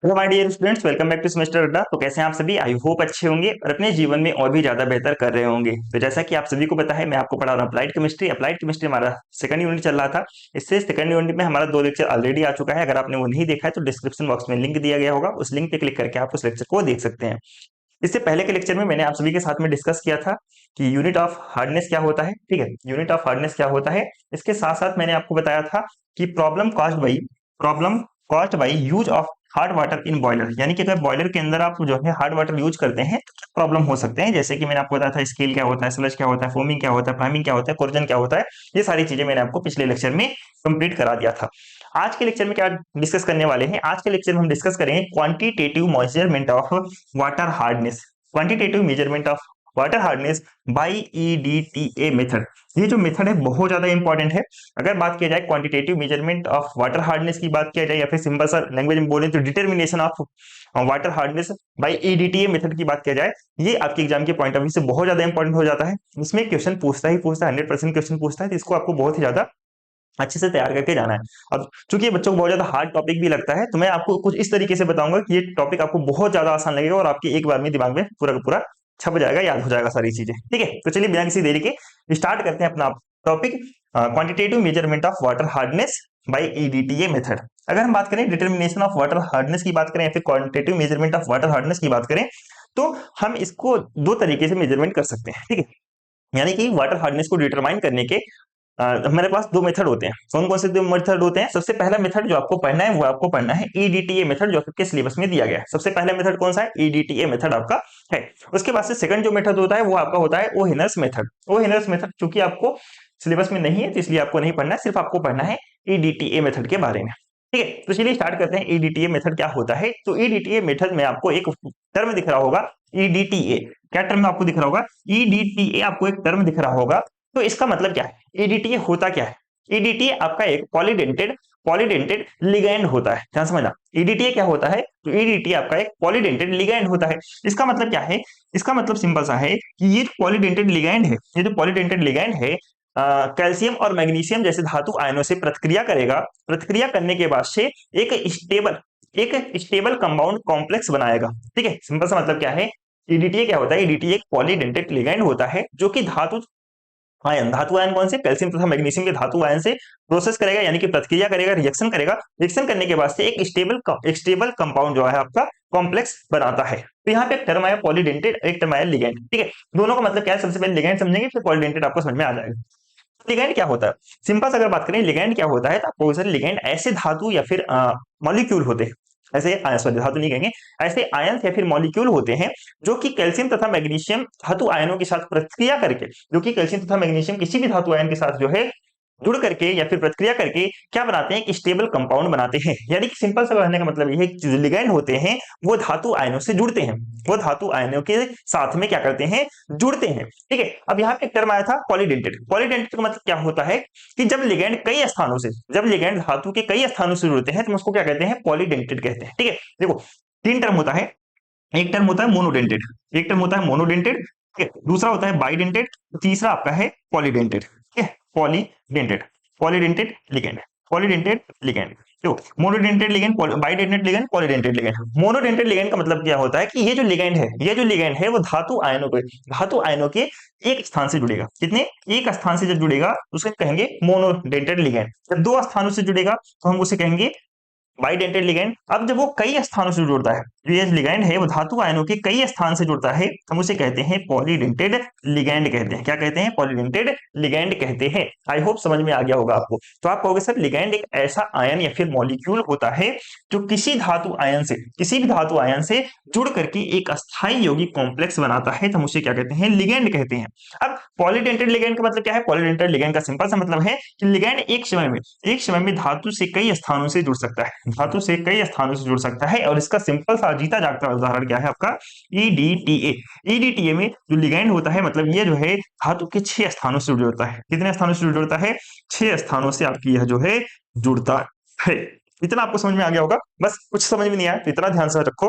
Hello my dear students, welcome back to semester Adda. तो कैसे हैं आप सभी? आई होप अच्छे होंगे और अपने जीवन में और भी ज्यादा बेहतर कर रहे होंगे। तो जैसा कि आप सभी को पता है, मैं आपको पढ़ा रहा हूँ अप्लाइड केमिस्ट्री। अप्लाइड केमिस्ट्री हमारा सेकंड यूनिट चल रहा था। इससे सेकंड यूनिट में हमारा 2 लेक्चर ऑलरेडी आ चुका है। अगर आपने वो नहीं देखा है तो डिस्क्रिप्शन बॉक्स में लिंक दिया गया होगा, उस लिंक पे क्लिक करके आप उस लेक्चर को देख सकते हैं। इससे पहले के लेक्चर में मैंने आप सभी के साथ में डिस्कस किया था कि यूनिट ऑफ हार्डनेस क्या होता है। ठीक है, यूनिट ऑफ हार्डनेस क्या होता है। इसके साथ साथ मैंने आपको बताया था कि problem caused by use of hard water in boiler, यानी कि अगर बॉयलर के अंदर आप जो है हार्ड वाटर यूज करते हैं तो क्या प्रॉब्लम हो सकते हैं। जैसे कि मैंने आपको बताया था स्केल क्या होता है, स्लज क्या होता है, फोमिंग क्या होता है, प्राइमिंग क्या होता है, कोर्जन क्या होता है। ये सारी चीजें मैंने आपको पिछले लेक्चर में कंप्लीट करा दिया था। आज के लेक्चर में क्या डिस्कस करने वाले हैं? आज के लेक्चर में हम डिस्कस करेंगे quantitative measurement of water hardness. Quantitative measurement of water hardness by EDTA method. ये जो मेथड है बहुत ज्यादा इंपॉर्टेंट है। अगर बात किया जाए quantitative measurement of water hardness की बात किया जाए, या फिर सिंपल सा लैंग्वेज में बोले तो determination of water hardness by EDTA method की बात किया जाए, ये आपके एग्जाम के पॉइंट ऑफ व्यू से बहुत ज्यादा इंपॉर्टेंट हो जाता है। इसमें क्वेश्चन पूछता ही पूछता है, 100% क्वेश्चन पूछता है, तो इसको आपको बहुत ही ज्यादा अच्छे से तैयार करके जाना है। अब चूंकि ये बच्चों को बहुत ज्यादा हार्ड टॉपिक भी लगता है, तो मैं आपको कुछ इस तरीके से बताऊंगा कि ये टॉपिक आपको बहुत ज्यादा आसान लगेगा और आपके एक बार में दिमाग में पूरा का पूरा छप जाएगा, याद हो जाएगा सारी चीजें। ठीक है, तो चलिए बिना किसी देरी के स्टार्ट करते हैं अपना topic, quantitative measurement of water hardness by EDTA method. अगर हम बात करें डिटर्मिनेशन ऑफ वाटर हार्डनेस की बात करें, या फिर quantitative measurement of water hardness की बात करें, तो हम इसको दो तरीके से मेजरमेंट कर सकते हैं। ठीक है, यानी कि वाटर हार्डनेस को डिटरमाइन करने के हमारे पास दो मेथड होते हैं। कौन कौन से दो मेथड होते हैं? सबसे पहला मेथड जो आपको पढ़ना है वो आपको पढ़ना है ईडीटीए मेथड, जो आपके सिलेबस में दिया गया है। सबसे पहला मेथड कौन सा है? ईडीटीए मेथड आपका है। उसके बाद से सेकंड जो मेथड होता है वो आपका होता है ओहेनर्स मेथड। ओहेनर्स मेथड चूंकि आपको सिलेबस में नहीं है तो इसलिए आपको नहीं पढ़ना है, सिर्फ आपको पढ़ना है ईडीटीए मेथड के बारे में। ठीक है, तो चलिए स्टार्ट करते हैं। ईडीटीए मेथड क्या होता है? तो ईडीटीए मेथड में आपको एक टर्म दिख रहा होगा, ईडीटीए। क्या टर्म आपको दिख रहा होगा? ईडीटीए आपको एक टर्म दिख रहा होगा। तो इसका मतलब क्या है? ईडीटीए होता क्या है? ईडीटीए आपका एक पॉलीडेंटेड पॉलीडेंटेड लिगैंड होता है। ध्यान समझना, ईडीटीए क्या होता है? तो ईडीटीए आपका एक पॉलीडेंटेड लिगैंड होता है। इसका मतलब क्या है? इसका मतलब सिंपल सा है कि ये पॉलीडेंटेड लिगैंड है, ये जो पॉलीडेंटेड लिगैंड है, कैल्शियम और मैग्नीशियम जैसे धातु आयनों से प्रतिक्रिया करेगा। प्रतिक्रिया करने के बाद से एक स्टेबल कंपाउंड कॉम्प्लेक्स बनाएगा। ठीक है, सिंपल सा मतलब क्या है? ईडीटीए क्या होता है? ईडीटीए एक पॉलीडेंटेड लिगैंड होता है जो कि धातु आयन कौन से? कैल्शियम तथा मैग्नीशियम के धातु आयन से प्रोसेस करेगा, यानी कि प्रतिक्रिया करेगा, रिएक्शन करेगा। रिएक्शन करने के बाद से एक स्टेबल कंपाउंड जो है आपका कॉम्प्लेक्स बनाता है। तो यहाँ पे एक टर्म आया पॉलीडेंटेड, एक टर्म आया लिगैंड। ठीक है, दोनों का मतलब क्या है? सबसे पहले लिगैंड समझेंगे, फिर पॉलीडेंटेड आपको समझ में आ जाएगा। लिगैंड क्या होता है? सिंपल अगर बात करें लिगैंड क्या होता है, तो आपको सर लिगैंड ऐसे धातु या फिर मॉलिक्यूल होते हैं, ऐसे सॉरी धातु नहीं कहेंगे, ऐसे आयन या फिर मॉलिक्यूल होते हैं जो कि कैल्शियम तथा मैग्नीशियम धातु आयनों के साथ प्रतिक्रिया करके, जो कि कैल्शियम तथा मैग्नीशियम किसी भी धातु आयन के साथ जो है जुड़ करके या फिर प्रतिक्रिया करके क्या बनाते हैं? एक स्टेबल कंपाउंड बनाते हैं। यानी कि सिंपल सा कहने का मतलब ये है कि जो लिगैंड होते हैं वो धातु आयनों से जुड़ते हैं, वो धातु आयनों के साथ में क्या करते हैं? जुड़ते हैं। ठीक है, अब यहाँ पे एक टर्म आया था पॉलीडेंटेड। पॉलीडेंटेड का मतलब क्या होता है कि जब लिगैंड कई स्थानों से, जब लिगैंड धातु के कई स्थानों से जुड़ते हैं तो उसको क्या कहते हैं? पॉलीडेंटेड कहते हैं। ठीक है, देखो तीन टर्म होता है। एक टर्म होता है मोनोडेंटेड, एक टर्म होता है मोनोडेंटेड, ठीक है, दूसरा होता है बाइडेंटेड, तीसरा आपका है पॉलीडेंटेड। ठीक है, polydentate, polydentate ligand, polydentate ligand. तो monodentate ligand, bidentate ligand, polydentate ligand. Monodentate ligand का मतलब क्या होता है कि ये जो लिगेंड है, ये जो लिगेंड है वो धातु आयनों के एक स्थान से जुड़ेगा। कितने? एक स्थान से जब जुड़ेगा तो उसे कहेंगे मोनोडेंटेड लिगेंड। जब दो स्थानों से जुड़ेगा तो हम उसे कहेंगे बाइडेंटेड लिगैंड। अब जब वो कई स्थानों से जुड़ता है, जो ये लिगैंड है वो धातु आयनों के कई स्थान से जुड़ता है, हम उसे कहते हैं पॉलीडेंटेड लिगैंड कहते हैं। क्या कहते हैं? पॉलीडेंटेड लिगैंड कहते हैं। आई होप समझ में आ गया होगा आपको। तो आप कहोगे सर लिगैंड एक ऐसा आयन या फिर मॉलिक्यूल होता है जो किसी भी धातु आयन से जुड़ करके एक अस्थायी यौगिक कॉम्प्लेक्स बनाता है, तो हम उसे क्या कहते हैं? लिगैंड कहते हैं। अब पॉलीडेंटेड लिगैंड का मतलब क्या है? पॉलीडेंटेड लिगैंड का सिंपल सा मतलब है कि लिगैंड एक समय में धातु से कई स्थानों से जुड़ सकता है, धातु से कई स्थानों से जुड़ सकता है। और इसका सिंपल सा जीता जागता उदाहरण क्या है? आपका ईडीटीए। ईडीटीए में जो लिगैंड होता है, मतलब ये जो है धातु के 6 स्थानों से जुड़ता है। कितने स्थानों से जुड़ता है? 6 स्थानों से आपकी यह जो है जुड़ता है। इतना आपको समझ में आ गया होगा। बस कुछ समझ में नहीं आया तो इतना ध्यान से रखो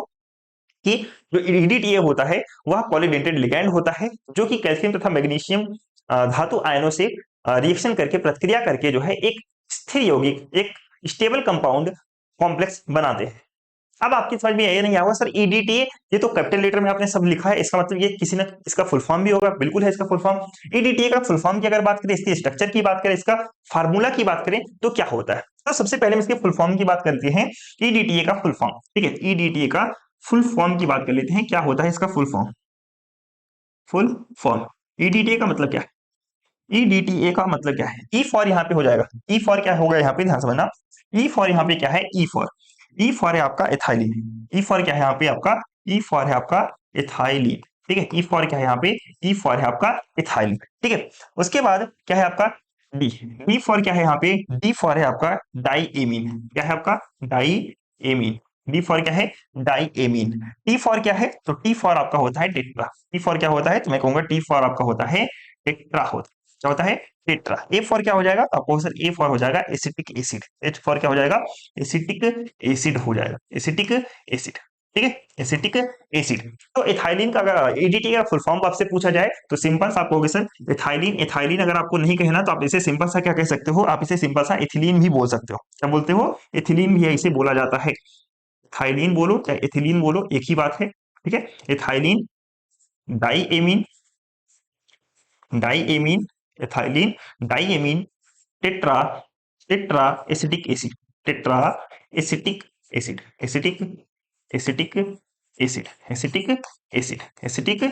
कि जो ईडीटीए होता है वह पॉलीडेंटेड लिगैंड होता है, जो कि कैल्शियम तथा मैग्नीशियम धातु आयनों से रिएक्शन करके, प्रतिक्रिया करके जो है एक स्थिर यौगिक, एक स्टेबल कंपाउंड कॉम्प्लेक्स बनाते हैं। अब आपकी समझ में ये नहीं आया होगा सर ईडीटी, ये तो कैपिटल लेटर में आपने सब लिखा है, इसका मतलब ये किसी ने इसका फुल फॉर्म भी होगा, बिल्कुल है इसका फुल फॉर्म। ईडीटी का फुल फॉर्म की अगर बात करें, इसके स्ट्रक्चर की बात करें, इसका फार्मूला की बात करें तो क्या होता है, तो सबसे पहले हम इसके फुल फॉर्म की बात करते हैं। ईडीटीए का फुल फॉर्म, ठीक है, ईडीटीए का फुल फॉर्म की बात कर लेते हैं, क्या होता है इसका full form. Full form EDTA का मतलब क्या है, ईडीटीए का मतलब क्या है, ई फॉर यहाँ पे हो जाएगा, ई फॉर क्या होगा यहाँ पे ध्यान समझना, ई फॉर यहाँ पे क्या है, ई फॉर है आपका एथाइलिन, ई फॉर क्या है यहाँ पे आपका, ई फॉर है आपका एथाइलिन, ठीक है, ई फॉर क्या है यहाँ पे, ई फॉर है आपका एथाइलिन, ठीक है। उसके बाद क्या है आपका डी, डी फॉर क्या है यहाँ पे, डी फॉर है आपका डाईएमीन, क्या है आपका डाईएमीन, डी फॉर क्या है डाईएमीन। टी फॉर क्या है, तो टी फॉर आपका होता है टेट्रा, टी फॉर क्या होता है, तो मैं कहूंगा टी फॉर आपका होता है टेट्रा होता है, क्या होता है टेट्रा। ए फॉर क्या हो जाएगा, तो आपको सर ए फॉर हो जाएगा एसिटिक एसिड, एच फॉर क्या हो जाएगा एसिटिक एसिड हो जाएगा, एसिटिक एसिड, ठीक है, एसिटिक एसिड। तो एथाइलिन का अगर एडीटी का फुल फॉर्म आपसे पूछा जाए तो सिंपल सा आप कहोगे सर एथाइलिन, एथाइलिन अगर आपको नहीं कहना तो आप इसे सिंपल सा क्या कह सकते हो, आप इसे सिंपल सा एथिलीन भी बोल सकते हो, क्या बोलते हो एथिलीन भी इसे बोला जाता है, एथाइलिन बोलो चाहे एथिलीन बोलो एक ही बात है, ठीक है। Ethylene, diamine, diamine, ethylene, diamine, tetra, tetra acetic acid, tetra acetic acid, acetic acetic acid, acetic acid, acetic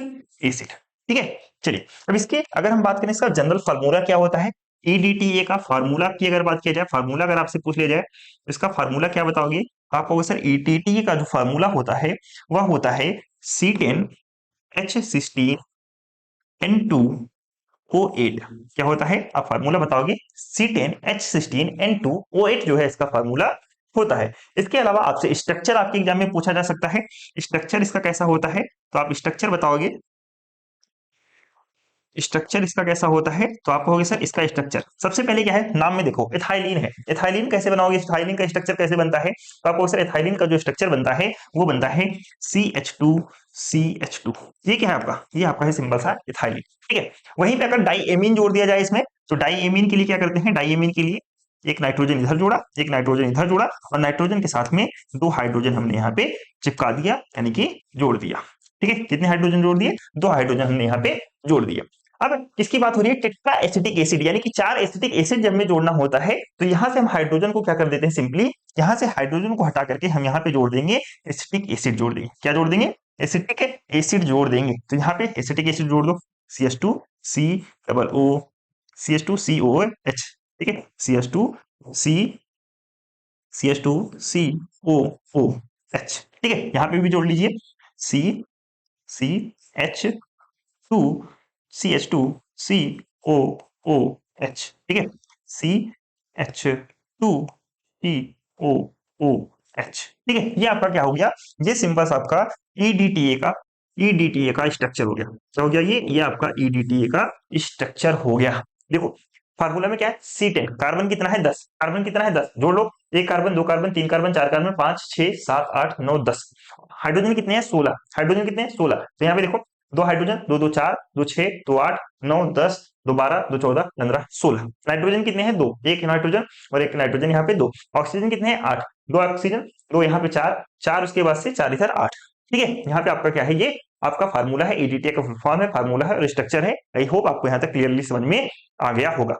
acid, ठीक है। चलिए अब इसके अगर हम बात करें इसका जनरल फार्मूला क्या होता है, ईडीटीए का फार्मूला की अगर बात किया जाए, फार्मूला अगर आपसे पूछ लिया जाए तो इसका फार्मूला क्या बताओगे, आप कहोगे सर ईडीटीए का जो फार्मूला होता है वह होता है C10H16N2O8, क्या होता है आप फार्मूला बताओगे, C10H16N2O8 जो है इसका फार्मूला होता है। इसके अलावा आपसे स्ट्रक्चर आपके एग्जाम में पूछा जा सकता है, स्ट्रक्चर इसका कैसा होता है, तो आप स्ट्रक्चर बताओगे, स्ट्रक्चर इसका कैसा होता है, तो आप कहोगे सर इसका स्ट्रक्चर सबसे पहले क्या है, नाम में देखो एथाइलिन है, एथाइलिन कैसे बनाओगे, एथाइलिन का स्ट्रक्चर कैसे बनता है, तो आप कहोगे सर एथाइलिन का जो स्ट्रक्चर बनता है वो बनता है CH2CH2, ये क्या है आपका, ये आपका है सिंपल सा एथाइलिन, ठीक है। वहीं पे अगर डाईएमीन जोड़ दिया जाए इसमें, तो डाईएमीन के लिए क्या करते हैं, डाईएमीन के लिए एक नाइट्रोजन इधर जोड़ा, एक नाइट्रोजन इधर जोड़ा, और नाइट्रोजन के साथ में 2 हाइड्रोजन हमने यहाँ पे चिपका दिया, यानी कि जोड़ दिया, ठीक है। कितने हाइड्रोजन जोड़ दिए, 2 हाइड्रोजन हमने यहाँ पे जोड़ दिए। अब किसकी बात हो रही है, टेट्रा एसिटिक एसिड, यानी कि 4 एसिटिक एसिड जब में जोड़ना होता है तो यहां से हम हाइड्रोजन को क्या कर देते हैं, सिंपली यहां से हाइड्रोजन को हटा करके हम यहाँ पे जोड़ देंगे एसिटिक एसिड जोड़ देंगे, क्या जोड़ देंगे एसिटिक एसिड जोड़ देंगे, तो यहाँ पे एसिटिक एसिड जोड़ दो, CH2C डबल O, CH2COH, ठीक है, CH2COOH, ठीक है, यहाँ पे भी जोड़ लीजिए CH2 CH2COOH, ठीक है, CH2COOH, ठीक है, ये आपका क्या हो गया, ये सिंपल सा आपका ईडीटीए का स्ट्रक्चर हो गया, क्या हो गया, ये आपका ईडीटीए का स्ट्रक्चर हो गया। देखो फार्मूला में क्या है, C10, कार्बन कितना है 10, कार्बन कितना है 10, जोड़ लो, एक कार्बन, दो कार्बन, तीन कार्बन, चार कार्बन, 5 6 7 8 9 10, हाइड्रोजन कितने हैं 16, हाइड्रोजन कितने हैं 16, तो यहाँ पे देखो 2 हाइड्रोजन, 2 2 4, 2 6, 2 8 9 10, 2 12, 2 14 15 16, नाइट्रोजन कितने हैं 2, एक नाइट्रोजन और एक नाइट्रोजन यहाँ पे 2, ऑक्सीजन कितने हैं 8, 2 ऑक्सीजन, 2 यहाँ पे 4 4, उसके बाद से 4 इधर 8, ठीक है। यहाँ पे आपका क्या है, ये आपका फार्मूला है, ईडीटीए का फॉर्म है, फार्मूला है और स्ट्रक्चर है। आई होप आपको यहाँ तक क्लियरली समझ में आ गया होगा।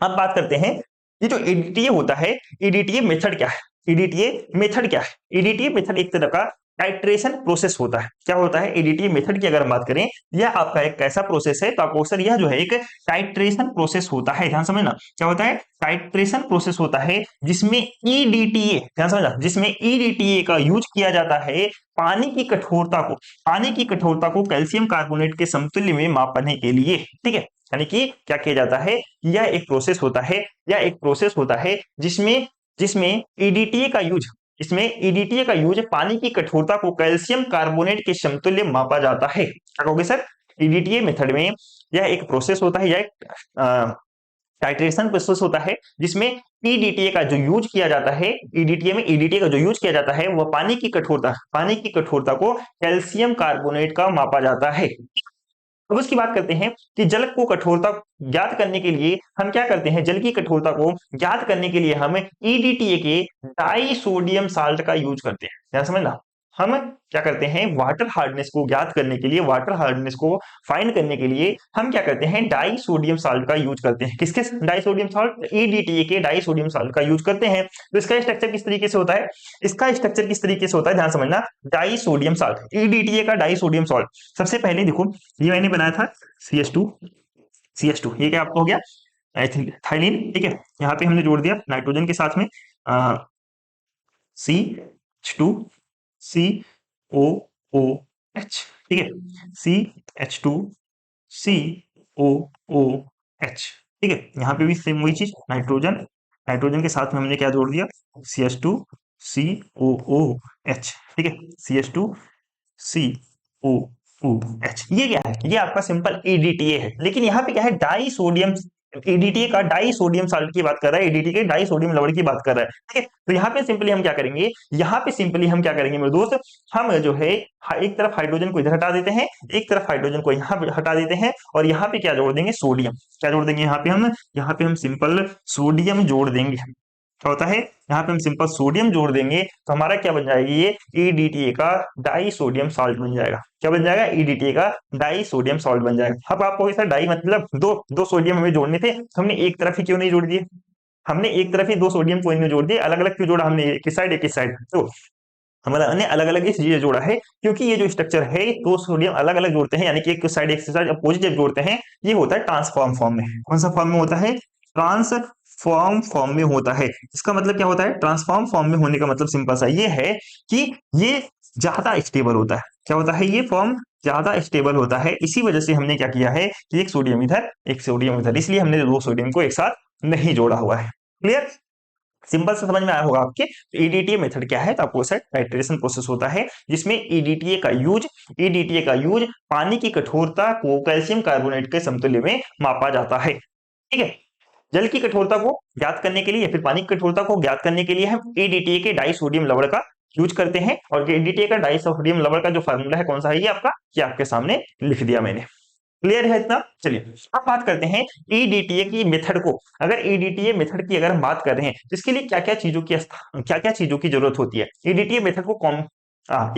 अब बात करते हैं ये जो ईडीटीए होता है, ईडीटीए मेथड क्या है, ईडीटीए मेथड क्या है, ईडीटीए मेथड एक तरह का टाइट्रेशन प्रोसेस होता है, क्या होता है ईडीटीए मेथड की अगर हम बात करें, यह आपका एक कैसा प्रोसेस है, तो आपको सर यह जो है एक टाइट्रेशन प्रोसेस होता है, ध्यान समझना क्या होता है, टाइट्रेशन प्रोसेस होता है जिसमें ईडीटीए, ध्यान समझना, जिसमें ईडीटीए का यूज किया जाता है पानी की कठोरता को, पानी की कठोरता को कैल्शियम कार्बोनेट के समतुल्य में मापने के लिए, ठीक है, यानी कि क्या किया जाता है, यह एक प्रोसेस होता है, यह एक प्रोसेस होता है जिसमें जिसमें ईडीटीए का यूज, इसमें ईडीटीए का यूज पानी की कठोरता को कैल्शियम कार्बोनेट के समतुल्य मापा जाता है, क्या कहोगे सर, ईडीटीए मेथड में यह एक प्रोसेस होता है, यह एक टाइट्रेशन प्रोसेस होता है जिसमें ईडीटीए का जो यूज किया जाता है, ईडीटीए में ईडीटीए का जो यूज किया जाता है वह पानी की कठोरता को कैल्शियम कार्बोनेट का मापा जाता है, अब उसकी बात करते हैं कि जल को कठोरता ज्ञात करने के लिए हम क्या करते हैं, जल की कठोरता को ज्ञात करने के लिए हम ईडीटीए के डाई सोडियम साल्ट का यूज करते हैं। ध्यान समझना, हम क्या करते हैं, वाटर हार्डनेस को ज्ञात करने के लिए, वाटर हार्डनेस को फाइंड करने के लिए हम क्या करते हैं, डाई सोडियम साल्ट का यूज करते हैं। किसके डाई सोडियम साल्ट, ईडीटीए के डाई सोडियम साल्ट का यूज करते हैं। तो इसका स्ट्रक्चर किस तरीके से होता है, इसका स्ट्रक्चर किस तरीके से होता है, ध्यान समझना। डाई सोडियम साल्ट, ईडीटीए का डाई सोडियम साल्ट, सबसे पहले देखो ये मैंने बनाया था CH2, CH2 ये क्या आपको हो गया, थाइलिन, ठीक है। यहाँ पे हमने जोड़ दिया नाइट्रोजन के साथ में CH2 COOH, ठीक है, CH2 COOH, ठीक है। यहाँ पे भी सेम वही चीज, नाइट्रोजन, नाइट्रोजन के साथ में हमने क्या जोड़ दिया, CH2 COOH, ठीक है, CH2 COOH। ये क्या है, ये आपका सिंपल EDTA है। लेकिन यहाँ पे क्या है, डाई सोडियम, EDTA का डाई सोडियम साल्ट की बात कर रहा है, EDTA के डाई सोडियम लवण की बात कर रहा है, ठीक है। तो यहाँ पे सिंपली हम क्या करेंगे, यहाँ पे सिंपली हम क्या करेंगे मेरे दोस्त, हम जो है एक तरफ हाइड्रोजन को इधर हटा देते हैं, एक तरफ हाइड्रोजन को यहाँ पे हटा देते हैं, और यहाँ पे क्या जोड़ देंगे, सोडियम। क्या जोड़ देंगे यहाँ पे हम सिंपल सोडियम जोड़ देंगे। क्या होता है, यहाँ पे हम सिंपल सोडियम जोड़ देंगे तो हमारा क्या बन जाएगी, ये EDTA का डाई सोडियम साल्ट बन जाएगा। क्या बन जाएगा, EDTA का डाई सोडियम साल्ट बन जाएगा। अब आपको सर डाई मतलब दो दो सोडियम हमें जोड़ने थे, हमने एक तरफ ही क्यों नहीं जोड़ दिए, हमने एक तरफ ही दो सोडियम को इनमें जोड़ दिए, अलग अलग क्यों जोड़ा हमने, एक इस साइड एक इस साइड। तो हमारा अन्य अलग अलग इसलिए जोड़ा है क्योंकि ये जो स्ट्रक्चर है, दो सोडियम अलग अलग जोड़ते हैं, यानी कि एक साइड एक साइड अपोजिट जब जोड़ते हैं, ये होता है ट्रांसफॉर्म फॉर्म में। कौन सा फॉर्म में होता है, ट्रांसफॉर्म फॉर्म में होता है। इसका मतलब क्या होता है, ट्रांसफॉर्म फॉर्म में होने का मतलब सिंपल सा ये है कि ये ज्यादा स्टेबल होता है। क्या होता है, ये फॉर्म ज्यादा स्टेबल होता है। इसी वजह से हमने क्या किया है कि एक सोडियम इधर एक सोडियम इधर, इसलिए हमने दो सोडियम को एक साथ नहीं जोड़ा हुआ है। क्लियर, सिंपल से समझ में आया होगा आपके। EDTA मेथड क्या है, तो आपको टाइट्रेशन प्रोसेस होता है जिसमें EDTA का यूज पानी की कठोरता को कैल्शियम कार्बोनेट के समतुल्य में मापा जाता है, ठीक है। जल की कठोरता को ज्ञात करने के लिए या फिर पानी की कठोरता को ज्ञात करने के लिए हम EDTA के डाई सोडियम लवण का यूज करते हैं। और EDTA का डाई सोडियम लवण का जो फार्मूला है कौन सा है, ये आपके सामने लिख दिया मैंने। क्लियर है इतना, चलिए अब बात करते हैं EDTA की मेथड को। अगर EDTA मेथड की अगर हम बात कर रहे हैं तो इसके लिए क्या क्या चीजों की जरूरत होती है। EDTA मेथड को कौन,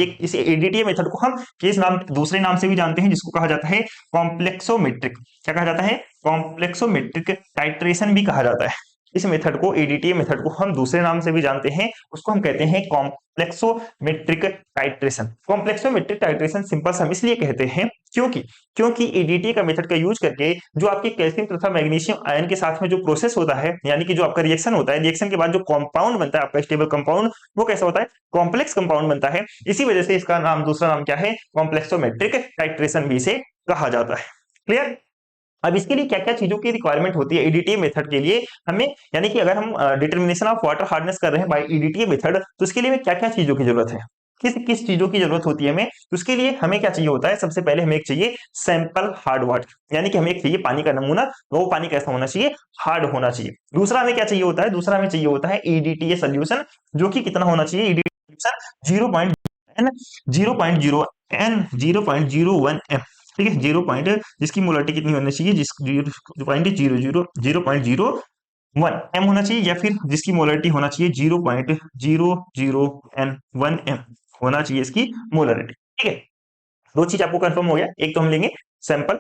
एक इसे EDTA मेथड को हम किस नाम, दूसरे नाम से भी जानते हैं जिसको कहा जाता है कॉम्प्लेक्सोमेट्रिक, क्या कहा जाता है, कॉम्प्लेक्सोमेट्रिक टाइट्रेशन भी कहा जाता है। इस मेथड को, EDTA मेथड को हम दूसरे नाम से भी जानते हैं, उसको हम कहते हैं complexometric titration. Complexometric titration simple हम इसलिए कहते हैं क्योंकि EDTA का मेथड का यूज करके जो आपके कैल्शियम तथा मैग्नीशियम आयन के साथ में जो प्रोसेस होता है, यानी कि जो आपका रिएक्शन होता है, रिएक्शन के बाद जो कंपाउंड बनता है आपका स्टेबल कंपाउंड, वो कैसा होता है, कॉम्प्लेक्स कंपाउंड बनता है। इसी वजह से इसका नाम, दूसरा नाम क्या है, कॉम्प्लेक्सोमेट्रिक टाइट्रेशन भी इसे कहा जाता है। क्लियर, अब इसके लिए क्या क्या चीजों की रिक्वायरमेंट होती है EDTA मेथड के लिए हमें, यानी कि अगर हम डिटर्मिनेशन ऑफ वाटर हार्डनेस कर रहे हैं बाय EDTA मेथड, तो इसके लिए हमें क्या क्या चीजों की जरूरत है, किस किस चीजों की जरूरत होती है हमें। तो उसके लिए हमें क्या चाहिए होता है, सबसे पहले हमें एक चाहिए सैंपल हार्ड वाटर, यानी कि हमें एक चाहिए पानी का नमूना, वो पानी कैसा होना चाहिए, हार्ड होना चाहिए। दूसरा हमें क्या चाहिए होता है, दूसरा हमें चाहिए होता है EDTA सोल्यूशन, जो कि कितना होना चाहिए, EDTA सोल्यूशन 0.01 एम, ठीक है, 0 पॉइंट, जिसकी मोलरिटी कितनी होनी चाहिए, जिस 0.0001 एम होना चाहिए, या फिर जिसकी मोलरिटी होना चाहिए 0.00N1 एम होना चाहिए इसकी मोलरिटी, ठीक है। दो चीज आपको कंफर्म हो गया, एक तो हम लेंगे सैंपल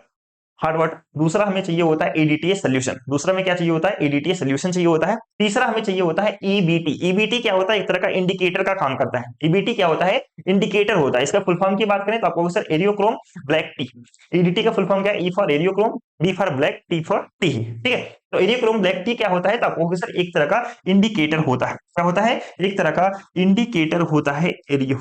हार्ड वाटर, दूसरा हमें चाहिए होता है EDTA सोल्यूशन। दूसरा में क्या चाहिए होता है, EDTA सोल्यूशन चाहिए होता है। तीसरा हमें चाहिए होता है EBT क्या होता है, एक तरह का इंडिकेटर का काम करता है। EBT क्या होता है, इंडिकेटर होता है। इसका फुल फॉर्म की बात करें तो आपको sir eriochrome black T, EDT का फुल फॉर्म क्या है, E for eriochrome, B for black, T for T, ठीक है। तो एरियोक्रोम ब्लैक टी क्या होता है, तो आपको सर एक तरह का इंडिकेटर होता है। क्या होता है, एक तरह का इंडिकेटर होता है एरियो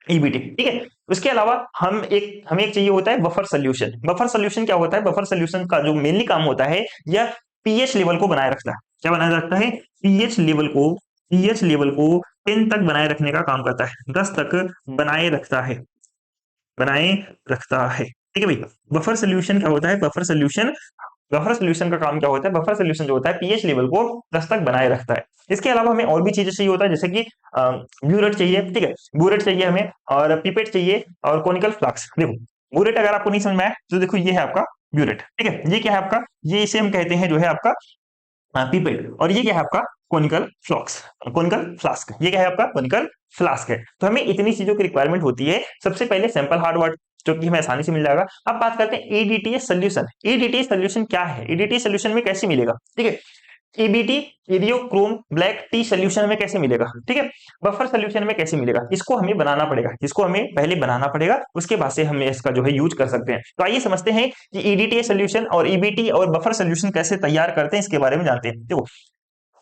EBT, ठीक है। उसके अलावा हमें एक चाहिए होता है बफर सोल्यूशन। बफर सोल्यूशन क्या होता है, बफर सोल्यूशन का जो मेनली काम होता है, यह पीएच लेवल को बनाए रखता है। क्या बनाए रखता है, पीएच लेवल को 10 तक बनाए रखने का काम करता है, 10 तक बनाए रखता है, ठीक है भाई। बफर सोल्यूशन क्या होता है, बफर सोल्यूशन का काम क्या होता है, बफर सोल्यूशन जो होता है पीएच लेवल को 10 तक बनाए रखता है। इसके अलावा हमें और भी चीजें चाहिए होता है, जैसे कि ब्यूरेट चाहिए, ठीक है, ब्यूरेट चाहिए हमें, और पिपेट चाहिए, और कोनिकल फ्लास्क। देखो ब्यूरेट अगर आपको नहीं समझ में आया तो देखो ये है आपका ब्यूरेट, ठीक है। ये क्या है आपका, ये इसे हम कहते हैं जो है आपका पीपेट, और ये क्या है आपका कोनिकल फ्लॉक्स, कोनिकल फ्लास्क। ये क्या है आपका कोनिकल फ्लास्क है। तो हमें इतनी चीजों की रिक्वायरमेंट होती है। सबसे पहले सैंपल हार्ड वाटर जो कि हमें आसानी से मिल जाएगा। अब बात करते हैं ईडीटीएस सोल्यूशन। ईडीटीएस सोल्यूशन क्या है, ईडीटीएस सोल्यूशन में कैसे मिलेगा, ठीक है। EBT Eriochrome black T solution में कैसे मिलेगा, ठीक है। बफर सोल्यूशन में कैसे मिलेगा, इसको हमें बनाना पड़ेगा, इसको हमें पहले बनाना पड़ेगा, उसके बाद से हम इसका जो है यूज कर सकते हैं। तो आइए समझते हैं कि ईडीटीए सोल्यूशन और ईबीटी और बफर सोल्यूशन कैसे तैयार करते हैं, इसके बारे में जानते हैं। देखो,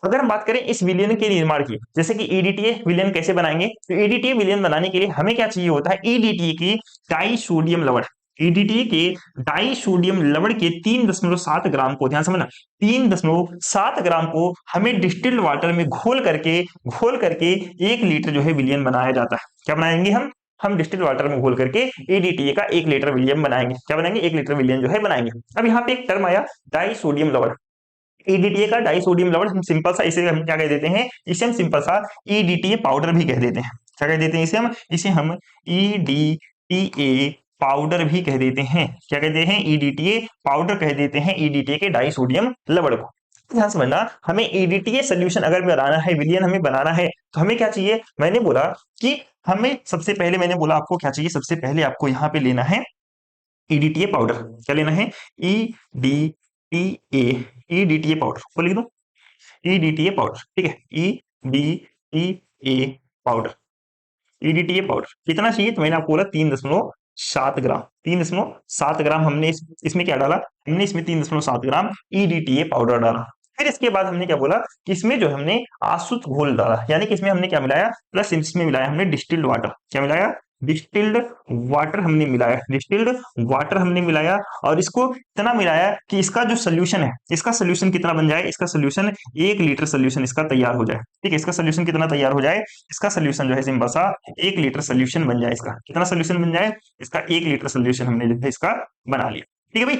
अगर हम बात करें इस विलियन के निर्माण की, जैसे कि ईडीटीए विलियन कैसे बनाएंगे, तो ईडीटीए विलियन बनाने के लिए हमें क्या चाहिए होता है, ईडीटीए की डाई सोडियम लवण, ईडीटीए के डाई सोडियम लवण के 3.7 ग्राम को, ध्यान समझना, 3.7 ग्राम को हमें डिस्टिल्ड वाटर में घोल करके 1 लीटर जो है विलियन बनाया जाता है। क्या बनाएंगे हम डिस्टिल्ड वाटर में घोल करके ईडीटीए का 1 लीटर विलियन बनाएंगे। क्या बनाएंगे, 1 लीटर विलियन जो है बनाएंगे। अब यहाँ पे एक टर्म आया डाई सोडियम लवण, ईडीटीए का डाइसोडियम लवण, हम सिंपल सा इसे हम क्या कह देते हैं, इसे हम सिंपल सा ईडीटीए पाउडर भी कह देते हैं। क्या कह देते हैं इसे हम ईडीटीए पाउडर भी कह देते हैं। क्या कहते हैं, ईडीटीए पाउडर कह देते हैं ईडीटीए के डाइसोडियम लवण को। ध्यान समझना, हमें ईडीटीए सोल्यूशन अगर बनाना है, विलियन हमें बनाना है, तो हमें क्या चाहिए, मैंने बोला कि हमें सबसे पहले, मैंने बोला आपको क्या चाहिए, सबसे पहले आपको यहाँ पे लेना है ईडीटीए पाउडर। क्या लेना है, ईडीटीए, ईडीटीए पाउडर को लिख दो, ईडीटीए पाउडर, ठीक है, ईडीटीए पाउडर, ईडीटीए पाउडर कितना चाहिए, तो मैंने आपको बोला 3.7 ग्राम, 3.7 ग्राम हमने इसमें क्या डाला, हमने इसमें 3.7 ग्राम ईडीटीए पाउडर डाला। फिर इसके बाद हमने क्या बोला कि इसमें जो हमने आसुत घोल डाला, यानी कि इसमें हमने क्या मिलाया, प्लस इसमें मिलाया हमने डिस्टिल्ड वाटर। क्या मिलाया, डिस्टिल्ड वाटर हमने मिलाया, डिस्टिल्ड वाटर हमने मिलाया, और इसको इतना मिलाया कि इसका जो सोल्यूशन है, इसका सोल्यूशन कितना बन जाए, इसका सोल्यूशन 1 लीटर सोल्यूशन इसका तैयार हो जाए, ठीक है। इसका सोल्यूशन कितना तैयार हो जाए, इसका सोल्यूशन जो है सिंपल सा 1 लीटर सोल्यूशन बन जाए। इसका कितना सोल्यूशन बन जाए, इसका 1 लीटर सोल्यूशन हमने जो है इसका बना लिया, ठीक है भाई।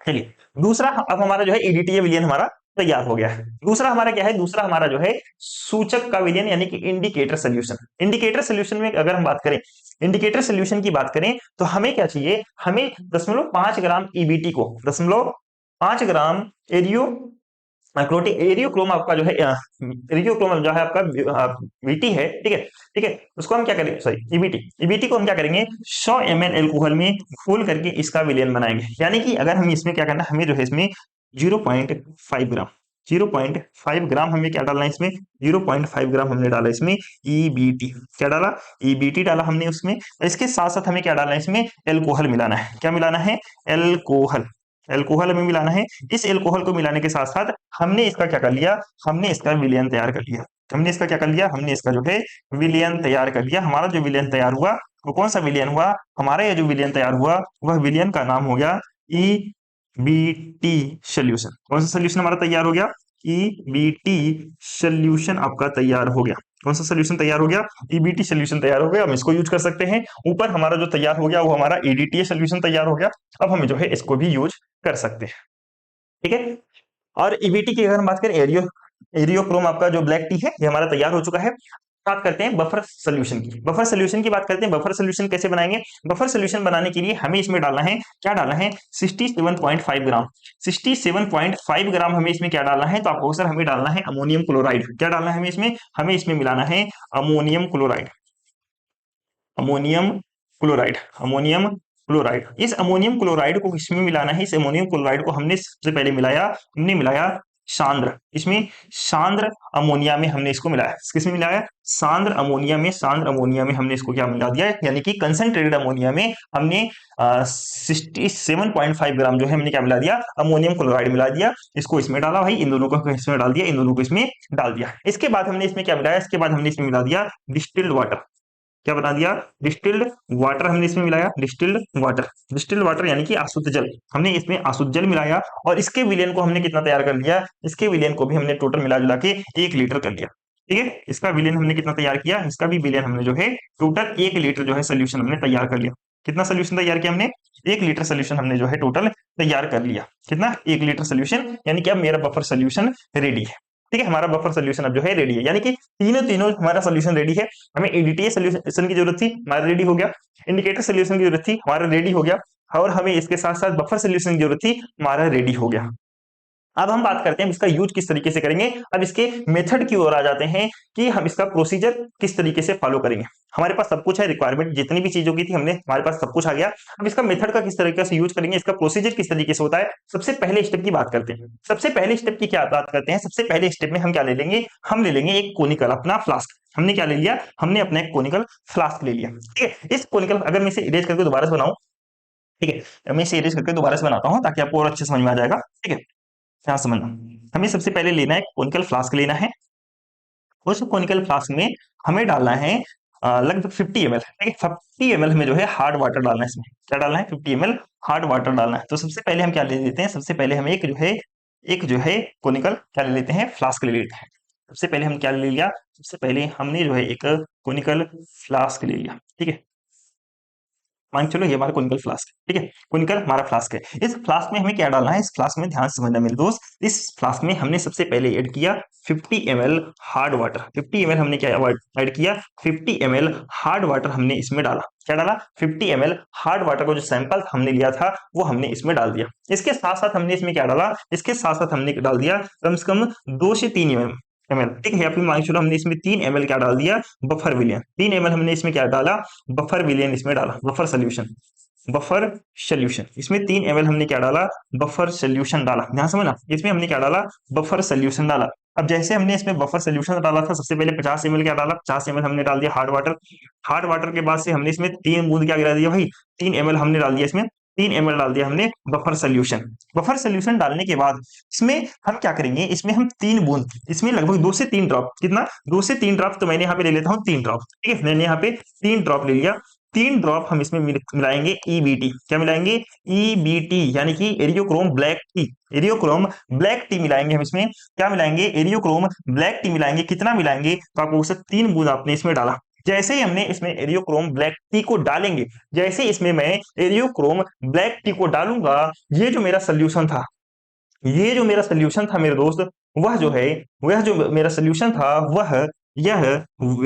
चलिए, दूसरा, अब हमारा जो है ईडीटीए विलियन हमारा तैयार हो गया है। दूसरा हमारा क्या है, दूसरा हमारा जो है सूचक का विलियन, यानी कि इंडिकेटर सोल्यूशन। इंडिकेटर सोल्यूशन में अगर हम बात करें, इंडिकेटर सोल्यूशन की बात करें, तो हमें क्या चाहिए, हमें 0.5 ग्राम ईबीटी को, 0.5 ग्राम एरियो एरियोक्रोम आपका जो है, एरियोक्रोम जो है आपका वीटी है, ठीक है, ठीक है। उसको हम क्या करेंगे, सॉरी ईबीटी, ईबीटी को हम क्या करेंगे, 100 ml एल्कोहल में घोल करके इसका विलयन बनाएंगे। यानी कि अगर हम इसमें क्या करना है, हमें जो है इसमें 0.5 ग्राम, 0.5 ग्राम हमें क्या डालना है इसमें, 0.5 ग्राम हमने डाला इसमें ईबीटी। क्या डाला, ईबीटी डाला हमने उसमें। इसके साथ साथ हमें क्या डालना है, इसमें एल्कोहल मिलाना है। क्या मिलाना है, एल्कोहल, एल्कोहल हमें मिलाना है। इस एल्कोहल को मिलाने के साथ साथ हमने इसका क्या कर लिया, हमने इसका विलयन तैयार कर लिया। हमने इसका क्या कर लिया, हमने इसका जो है विलयन तैयार कर लिया। हमारा जो विलयन तैयार हुआ वो कौन सा विलयन हुआ, हमारा ये जो विलयन तैयार हुआ वह विलयन का नाम हो गया ई बीटी सोल्यूशन। कौन सा सोल्यूशन हमारा तैयार हो गया, ईबीटी सोल्यूशन आपका तैयार हो गया। कौन सा सोल्यूशन तैयार हो गया, ईबीटी सोल्यूशन तैयार हो गया। हम इसको यूज कर सकते हैं। ऊपर हमारा जो तैयार हो गया वो हमारा ईडीटीए सोल्यूशन तैयार हो गया। अब हम जो है इसको भी यूज कर सकते हैं, ठीक है। और ईबीटी की अगर हम बात करें, एरियोक्रोम आपका जो ब्लैक टी है ये हमारा तैयार हो चुका है। बात करते हैं बफर सोल्यूशन की, बफर सोल्यूशन की बात करते हैं। बफर सोल्यूशन कैसे बनाएंगे, बफर सोल्यूशन बनाने के लिए हमें इसमें डालना है, क्या डालना है, 67.5 ग्राम, 67.5 ग्राम हमें इसमें क्या डालना है, तो आपको सर हमें डालना है अमोनियम क्लोराइड। क्या डालना है हमें इसमें मिलाना है ammonium chloride, ammonium chloride, ammonium chloride. इस अमोनियम क्लोराइड को इसमें मिलाना है। इस अमोनियम क्लोराइड को हमने सबसे पहले मिलाया, हमने मिलाया सांद्र, इसमें सांद्र अमोनिया में हमने इसको मिलाया। किसमें मिलाया, सांद्र अमोनिया में, सांद्र अमोनिया में हमने इसको क्या मिला दिया, यानी कि कंसंट्रेटेड अमोनिया में हमने 67.5 ग्राम जो है हमने क्या मिला दिया, अमोनियम क्लोराइड मिला दिया। इसको इसमें डाला भाई, इन दोनों को इसमें डाल दिया, इन दोनों को इसमें डाल दिया। इसके बाद हमने इसमें क्या मिलाया, इसके बाद हमने इसमें मिला दिया डिस्टिल्ड वाटर। क्या बना दिया, डिस्टिल्ड वाटर हमने इसमें मिलाया, डिस्टिल्ड वाटर, डिस्टिल्ड वाटर यानी कि आशुद्ध जल। हमने इसमें आशुद्ध जल मिलाया और इसके विलयन को हमने कितना तैयार कर लिया, इसके विलयन को भी हमने टोटल मिला जुला के 1 लीटर कर लिया, ठीक है। इसका विलयन हमने कितना तैयार किया, इसका भी विलयन हमने जो है टोटल 1 लीटर जो है सोल्यूशन हमने तैयार कर लिया। कितना सोल्यूशन तैयार किया हमने, 1 लीटर सोल्यूशन हमने जो है टोटल तैयार कर लिया। कितना, 1 लीटर सोल्यूशन, यानी कि अब मेरा बफर सोल्यूशन रेडी है, ठीक है, हमारा बफर सोल्यूशन अब जो है रेडी है, यानी कि तीनों तीनों हमारा सोल्यूशन रेडी है। हमें एडीटीए सोल्यूशन की जरूरत थी, हमारा रेडी हो गया। इंडिकेटर सोल्यूशन की जरूरत थी, हमारा रेडी हो गया। और हमें इसके साथ साथ बफर सोल्यूशन की जरूरत थी, हमारा रेडी हो गया। अब हम बात करते हैं इसका यूज किस तरीके से करेंगे। अब इसके मेथड की ओर आ जाते हैं कि हम इसका प्रोसीजर किस तरीके से फॉलो करेंगे। हमारे पास सब कुछ है, रिक्वायरमेंट जितनी भी चीजों की थी हमने, हमारे पास सब कुछ आ गया। अब इसका मेथड का किस तरीके से यूज करेंगे, इसका प्रोसीजर किस तरीके से होता है, सबसे पहले स्टेप की बात करते हैं। सबसे पहले स्टेप की क्या बात करते हैं, सबसे पहले स्टेप में हम क्या ले लेंगे, हम ले लेंगे एक कोनिकल अपना फ्लास्क। हमने क्या ले लिया, हमने अपना एक कोनिकल फ्लास्क ले लिया। ठीक है, इस कोनिकल, अगर मैं इसे इरेज करके दोबारा से बनाऊं, ठीक है, मैं इसे इरेज करके दोबारा से बनाता हूं ताकि आपको और अच्छे समझ में आ जाएगा। ठीक है, क्या समझना, हमें सबसे पहले लेना है कोनिकल फ्लास्क लेना है। उस कोनिकल फ्लास्क में हमें डालना है लगभग 50 ml। ठीक है, 50 ml हमें जो है हार्ड वाटर डालना है। इसमें क्या डालना है, 50 ml हार्ड वाटर डालना है। तो सबसे पहले हम क्या ले लेते हैं, सबसे पहले हम एक जो है कोनिकल क्या ले लेते हैं, फ्लास्क ले लेते हैं। सबसे पहले हम क्या ले लिया, सबसे पहले हमने जो है एक कोनिकल फ्लास्क ले लिया। ठीक है, मान चलो ये हमारा कोनिकल फ्लास्क है। ठीक है, कोनिकल हमारा फ्लास्क है। इस फ्लास्क में हमें क्या डालना है, इस फ्लास्क में ध्यान से समझना मेरे दोस्त। इस फ्लास्क में हमने सबसे पहले ऐड किया 50 ml हार्ड वाटर। 50 ml हमने क्या ऐड किया, 50 ml हार्ड वाटर हमने इसमें डाला। क्या डाला, 50 ml हार्ड वाटर का जो सैंपल हमने लिया था वो हमने इसमें डाल दिया। इसके साथ साथ हमने इसमें क्या डाला, इसके साथ साथ हमने डाल दिया कम से कम 2 से 3 ml। ठीक है, या फिर मान चलो हमने इसमें 3 ml क्या डाल दिया, बफर विलियन। 3 ml हमने इसमें क्या डाला, बफर विलियन इसमें डाला, बफर सोल्यूशन। बफर सोल्यूशन इसमें 3 ml हमने क्या डाला, बफर सोल्यूशन डाला। ध्यान समझना, इसमें हमने क्या डाला, बफर सोल्यूशन डाला। अब जैसे हमने इसमें बफर सोल्यूशन डाला था, सबसे पहले 50 ml क्या डाला, 50 ml हमने डाल दिया हार्ड वाटर। हार्ड वाटर के बाद से हमने इसमें 3 बूंद क्या गिरा दिया भाई, 3 ml हमने डाल दिया इसमें, 3 ml डाल दिया हमने बफर सोल्यूशन। बफर सोल्यूशन डालने के बाद इसमें हम क्या करेंगे, इसमें हम 3 बूंद, इसमें लगभग 2 से 3 ड्रॉप, कितना, 2 से 3 ड्रॉप, तो मैंने यहाँ पे ले लेता हूँ 3 ड्रॉप। ठीक है, मैंने यहाँ पे 3 ड्रॉप ले लिया। 3 ड्रॉप हम इसमें मिलाएंगे ईबीटी। क्या मिलाएंगे, ईबीटी, यानी कि एरियोक्रोम ब्लैक टी। एरियोक्रोम ब्लैक टी मिलाएंगे हम इसमें। क्या मिलाएंगे, एरियोक्रोम ब्लैक टी मिलाएंगे। कितना मिलाएंगे, तो आपको 3 बूंद आपने इसमें डाला। जैसे ही हमने इसमें एरियोक्रोम ब्लैक टी को डालेंगे, जैसे इसमें मैं एरियोक्रोम ब्लैक टी को डालूंगा, ये जो मेरा सोल्यूशन था, ये जो मेरा सोल्यूशन था मेरे दोस्त, वह जो है, वह जो मेरा सोल्यूशन था वह, यह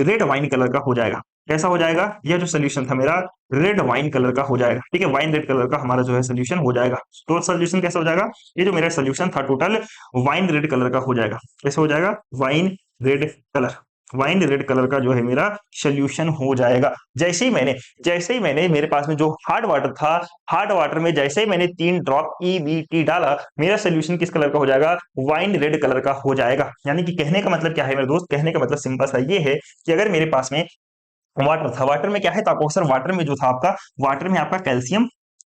रेड वाइन कलर का हो जाएगा। कैसा हो जाएगा, यह जो सोल्यूशन था मेरा रेड वाइन कलर का हो जाएगा। ठीक है, वाइन रेड कलर का हमारा जो है सोल्यूशन हो जाएगा। तो सोल्यूशन कैसा हो जाएगा, ये जो मेरा सोल्यूशन था टोटल वाइन रेड कलर का हो जाएगा। कैसे हो जाएगा, wine red colour, wine red colour का जो है मेरा सोल्यूशन हो जाएगा। जैसे ही मैंने मेरे पास में जो हार्ड वाटर था, हार्ड वाटर में जैसे ही मैंने 3 ड्रॉप ईबीटी डाला, मेरा सोल्यूशन किस कलर का हो जाएगा, वाइन रेड कलर का हो जाएगा। यानी कि कहने का मतलब क्या है मेरे दोस्त, कहने का मतलब सिंपल सा ये है कि अगर मेरे पास में वाटर था, वाटर में क्या है, तो आपको अक्सर वाटर में जो था आपका, वाटर में आपका कैल्शियम,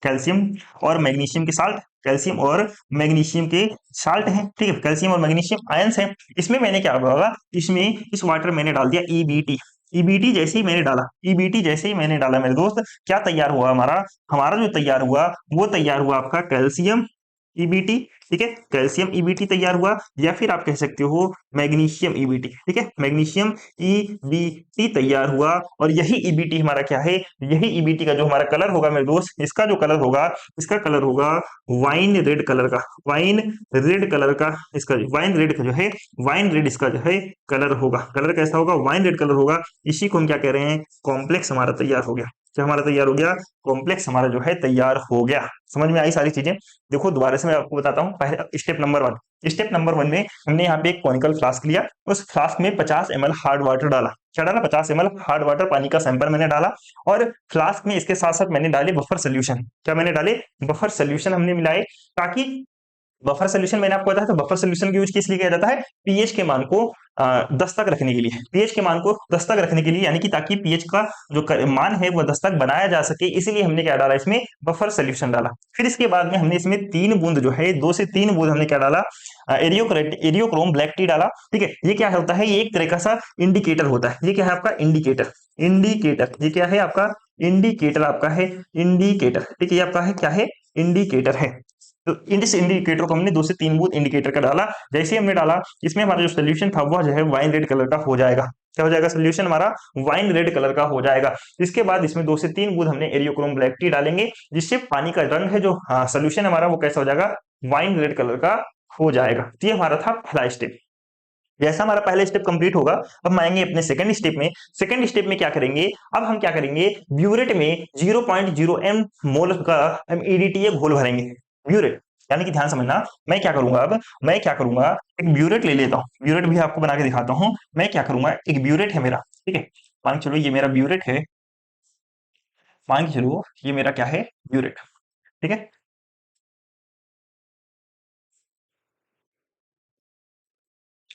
कैल्शियम और मैग्नीशियम के साल्ट, कैल्शियम और मैग्नीशियम के साल्ट हैं। ठीक है, कैल्शियम और मैग्नीशियम आयंस हैं। इसमें मैंने क्या डाला, इसमें इस वाटर मैंने डाल दिया ईबीटी। ईबीटी जैसे ही मैंने डाला, ईबीटी जैसे ही मैंने डाला मेरे दोस्त, क्या तैयार हुआ हमारा, हमारा जो तैयार हुआ वो तैयार हुआ आपका कैल्शियम ईबीटी। ठीक है, कैल्शियम ईबीटी तैयार हुआ, या फिर आप कह सकते हो मैग्नीशियम ईबीटी। ठीक है, मैग्नीशियम ईबीटी तैयार हुआ। और यही ईबीटी हमारा क्या है, यही ईबीटी का जो हमारा कलर होगा मेरे दोस्त, इसका जो कलर होगा, इसका कलर होगा वाइन रेड कलर का, वाइन रेड कलर का। इसका वाइन रेड का जो है, वाइन रेड इसका जो है कलर होगा। कलर कैसा होगा, वाइन रेड कलर होगा। इसी को हम क्या कह रहे हैं, कॉम्प्लेक्स हमारा तैयार हो गया। क्या हमारा तैयार हो गया, कॉम्प्लेक्स हमारा जो है तैयार हो गया। समझ में आई सारी चीजें। देखो दोबारा से मैं आपको बताता हूँ। पहले स्टेप नंबर 1 में हमने यहाँ पे एक कॉनिकल फ्लास्क लिया, उस फ्लास्क में 50 ml हार्ड वाटर डाला। क्या डाला, 50 ml हार्ड वाटर, पानी का सैंपल मैंने डाला। और फ्लास्क में इसके साथ साथ मैंने डाले बफर सोल्यूशन। क्या मैंने डाले, बफर सोल्यूशन हमने मिलाए, ताकि बफर सोल्यूशन मैंने आपको बताया था, बफर सोल्यूशन का यूज किस लिए किया जाता है, पीएच के मान को 10 तक रखने के लिए। पीएच के मान को 10 तक रखने के लिए, यानी कि ताकि पीएच का जो मान है वो 10 तक बनाया जा सके, इसीलिए हमने क्या डाला, इसमें बफर सोल्यूशन डाला। फिर इसके बाद में हमने इसमें 3 बूंद जो है, 2 से 3 बूंद हमने क्या डाला, एरियोक्रोम ब्लैक टी डाला। ठीक है, ये क्या होता है, ये एक तरह का सा इंडिकेटर होता है। ये क्या है आपका इंडिकेटर, इंडिकेटर, ये क्या है आपका इंडिकेटर, आपका है इंडिकेटर। ठीक है, ये आपका है क्या है, इंडिकेटर है। तो इस इंडिकेटर को हमने 2 से 3 बूंद इंडिकेटर का डाला। जैसे ही हमने डाला, इसमें हमारा जो सोल्यूशन था वह जो है वाइन रेड कलर का हो जाएगा। क्या हो जाएगा, सोल्यूशन हमारा वाइन रेड कलर का हो जाएगा। इसके बाद इसमें 2 से 3 बूंद हमने एरियोक्रोम ब्लैक टी डालेंगे, जिससे पानी का रंग है जो सोल्यूशन हमारा वो कैसा हो जाएगा, वाइन रेड कलर का हो जाएगा। तो ये हमारा था पहला स्टेप। जैसा हमारा पहला स्टेप कंप्लीट होगा, अब हम आएंगे अपने सेकंड स्टेप में। सेकंड स्टेप में क्या करेंगे, अब हम क्या करेंगे, ब्यूरेट में 0.0 m मोल का हम ईडीटीए घोल भरेंगे। ब्यूरेट यानी कि ध्यान समझना, मैं क्या करूंगा, अब मैं क्या करूंगा, एक ब्यूरेट ले लेता हूँ, ब्यूरेट भी आपको बना के दिखाता हूँ। मैं क्या करूंगा, एक ब्यूरेट है मेरा, ठीक है, मान के चलो ये मेरा ब्यूरेट है, मान के चलो ये मेरा क्या है, ब्यूरेट, ठीक है।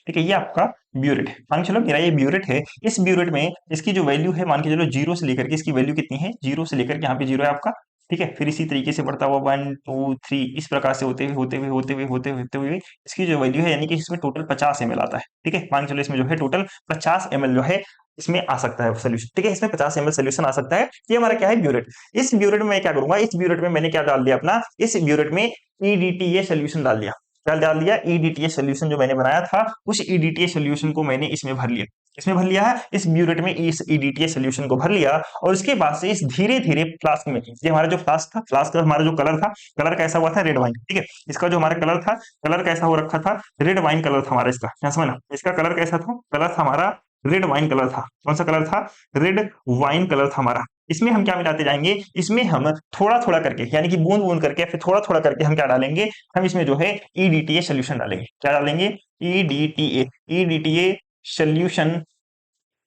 ठीक है, ये आपका ब्यूरेट है, मान के चलो मेरा ये ब्यूरेट है। इस ब्यूरेट में इसकी जो वैल्यू है, मान के चलो जीरो से लेकर के इसकी वैल्यू कितनी है, जीरो से लेकर के यहाँ पे जीरो है आपका, ठीक है। फिर इसी तरीके से बढ़ता हुआ 1 2 3 इस प्रकार से होते हुए होते हुए होते हुए होते हुए होते हुए इसकी जो वैल्यू है, यानी कि इसमें टोटल 50 ml आता है, ठीक है। मान के चलो इसमें जो है टोटल 50 ml जो है इसमें आ सकता है सोल्यूशन, ठीक है, इसमें 50 ml सोल्यूशन आ सकता है। ये हमारा क्या है, ब्यूरेट। इस ब्यूरेट में मैं क्या करूंगा, इस ब्यूरेट में मैंने क्या डाल दिया अपना, इस ब्यूरेट में ईडीटीए सोल्यूशन डाल दिया। क्या डाल दिया, ईडीटीए सोल्यूशन जो मैंने बनाया था, उस ईडीटीए सोल्यूशन को मैंने इसमें भर लिया। इसमें भर लिया है, इस ब्यूरेट में इस ईडीटीए सोल्यूशन को भर लिया। और उसके बाद से इस धीरे धीरे फ्लास्क में, ये हमारा जो फ्लास्क था, फ्लास्क का हमारा जो कलर था, कलर कैसा हुआ था, रेड वाइन, ठीक है। इसका जो हमारा कलर था, कलर कैसा हो रखा था, रेड वाइन कलर था हमारा इसका, क्या समझना, इसका कलर कैसा था, कलर था हमारा रेड वाइन कलर था। कौन सा कलर था, रेड वाइन कलर था हमारा। इसमें हम क्या मिलाते जाएंगे, इसमें हम थोड़ा थोड़ा करके, यानी कि बूंद बूंद करके, फिर थोड़ा थोड़ा करके हम क्या डालेंगे, हम इसमें जो है ईडीटीए सोल्यूशन डालेंगे। क्या डालेंगे, EDTA, EDTA solution.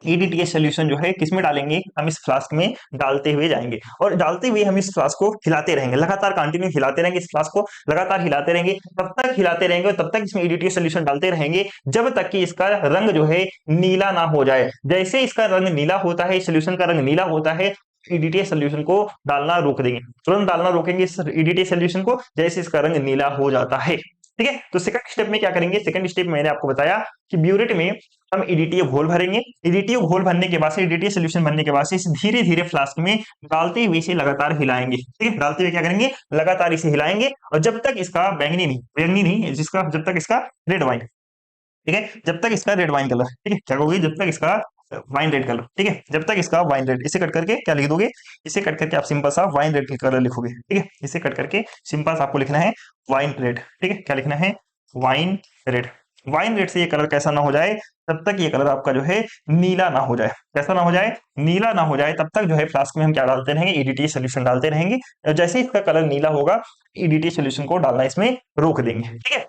EDTA solution जो है किसमें डालेंगे, हम इस फ्लास्क में डालते हुए जाएंगे, और डालते हुए हम इस फ्लास्क को हिलाते रहेंगे, लगातार कंटिन्यू हिलाते रहेंगे, इस फ्लास्क को लगातार हिलाते रहेंगे, तब तक हिलाते रहेंगे और तब तक इसमें ईडीटीए सोल्यूशन डालते रहेंगे, जब तक कि इसका रंग जो है नीला ना हो जाए। जैसे इसका रंग नीला होता है, सोल्यूशन का रंग नीला होता है, ईडीटीए सोल्यूशन को डालना रोक देंगे, तुरंत डालना रोकेंगे इस ईडीटीए सोल्यूशन को, जैसे इसका रंग नीला हो जाता है, ठीक है। तो सेकंड स्टेप में क्या करेंगे, सेकंड स्टेप में मैंने आपको बताया कि ब्यूरेट में हम ईडीटीए घोल भरेंगे। ईडीटीए घोल भरने के बाद से, ईडीटीए सोल्यूशन भरने के बाद से इसे धीरे धीरे फ्लास्क में डालते हुए इसे लगातार हिलाएंगे, ठीक है। डालते हुए क्या करेंगे, लगातार इसे हिलाएंगे, और जब तक इसका बैंगनी नहीं जिसका, जब तक इसका रेड वाइन, ठीक है, जब तक इसका रेड वाइन कलर, ठीक है, क्या कहोगे, जब तक इसका वाइन रेड कलर, ठीक है, जब तक इसका वाइन रेड, इसे कट करके क्या लिख दोगे, इसे कट करके आप सिंपल सा वाइन रेड कलर लिखोगे, ठीक है। इसे कट करके सिंपल सा आपको लिखना है वाइन रेड, ठीक है, क्या लिखना है, वाइन रेड। वाइन रेड से ये कलर कैसा ना हो जाए, तब तक ये कलर आपका जो है नीला ना हो जाए, कैसा ना हो जाए, नीला ना हो जाए, तब तक जो है फ्लास्क में हम क्या डालते रहेंगे, ईडीटी सोल्यूशन डालते रहेंगे। और जैसे ही इसका कलर नीला होगा, ईडीटी सोल्यूशन को डालना इसमें रोक देंगे, ठीक है,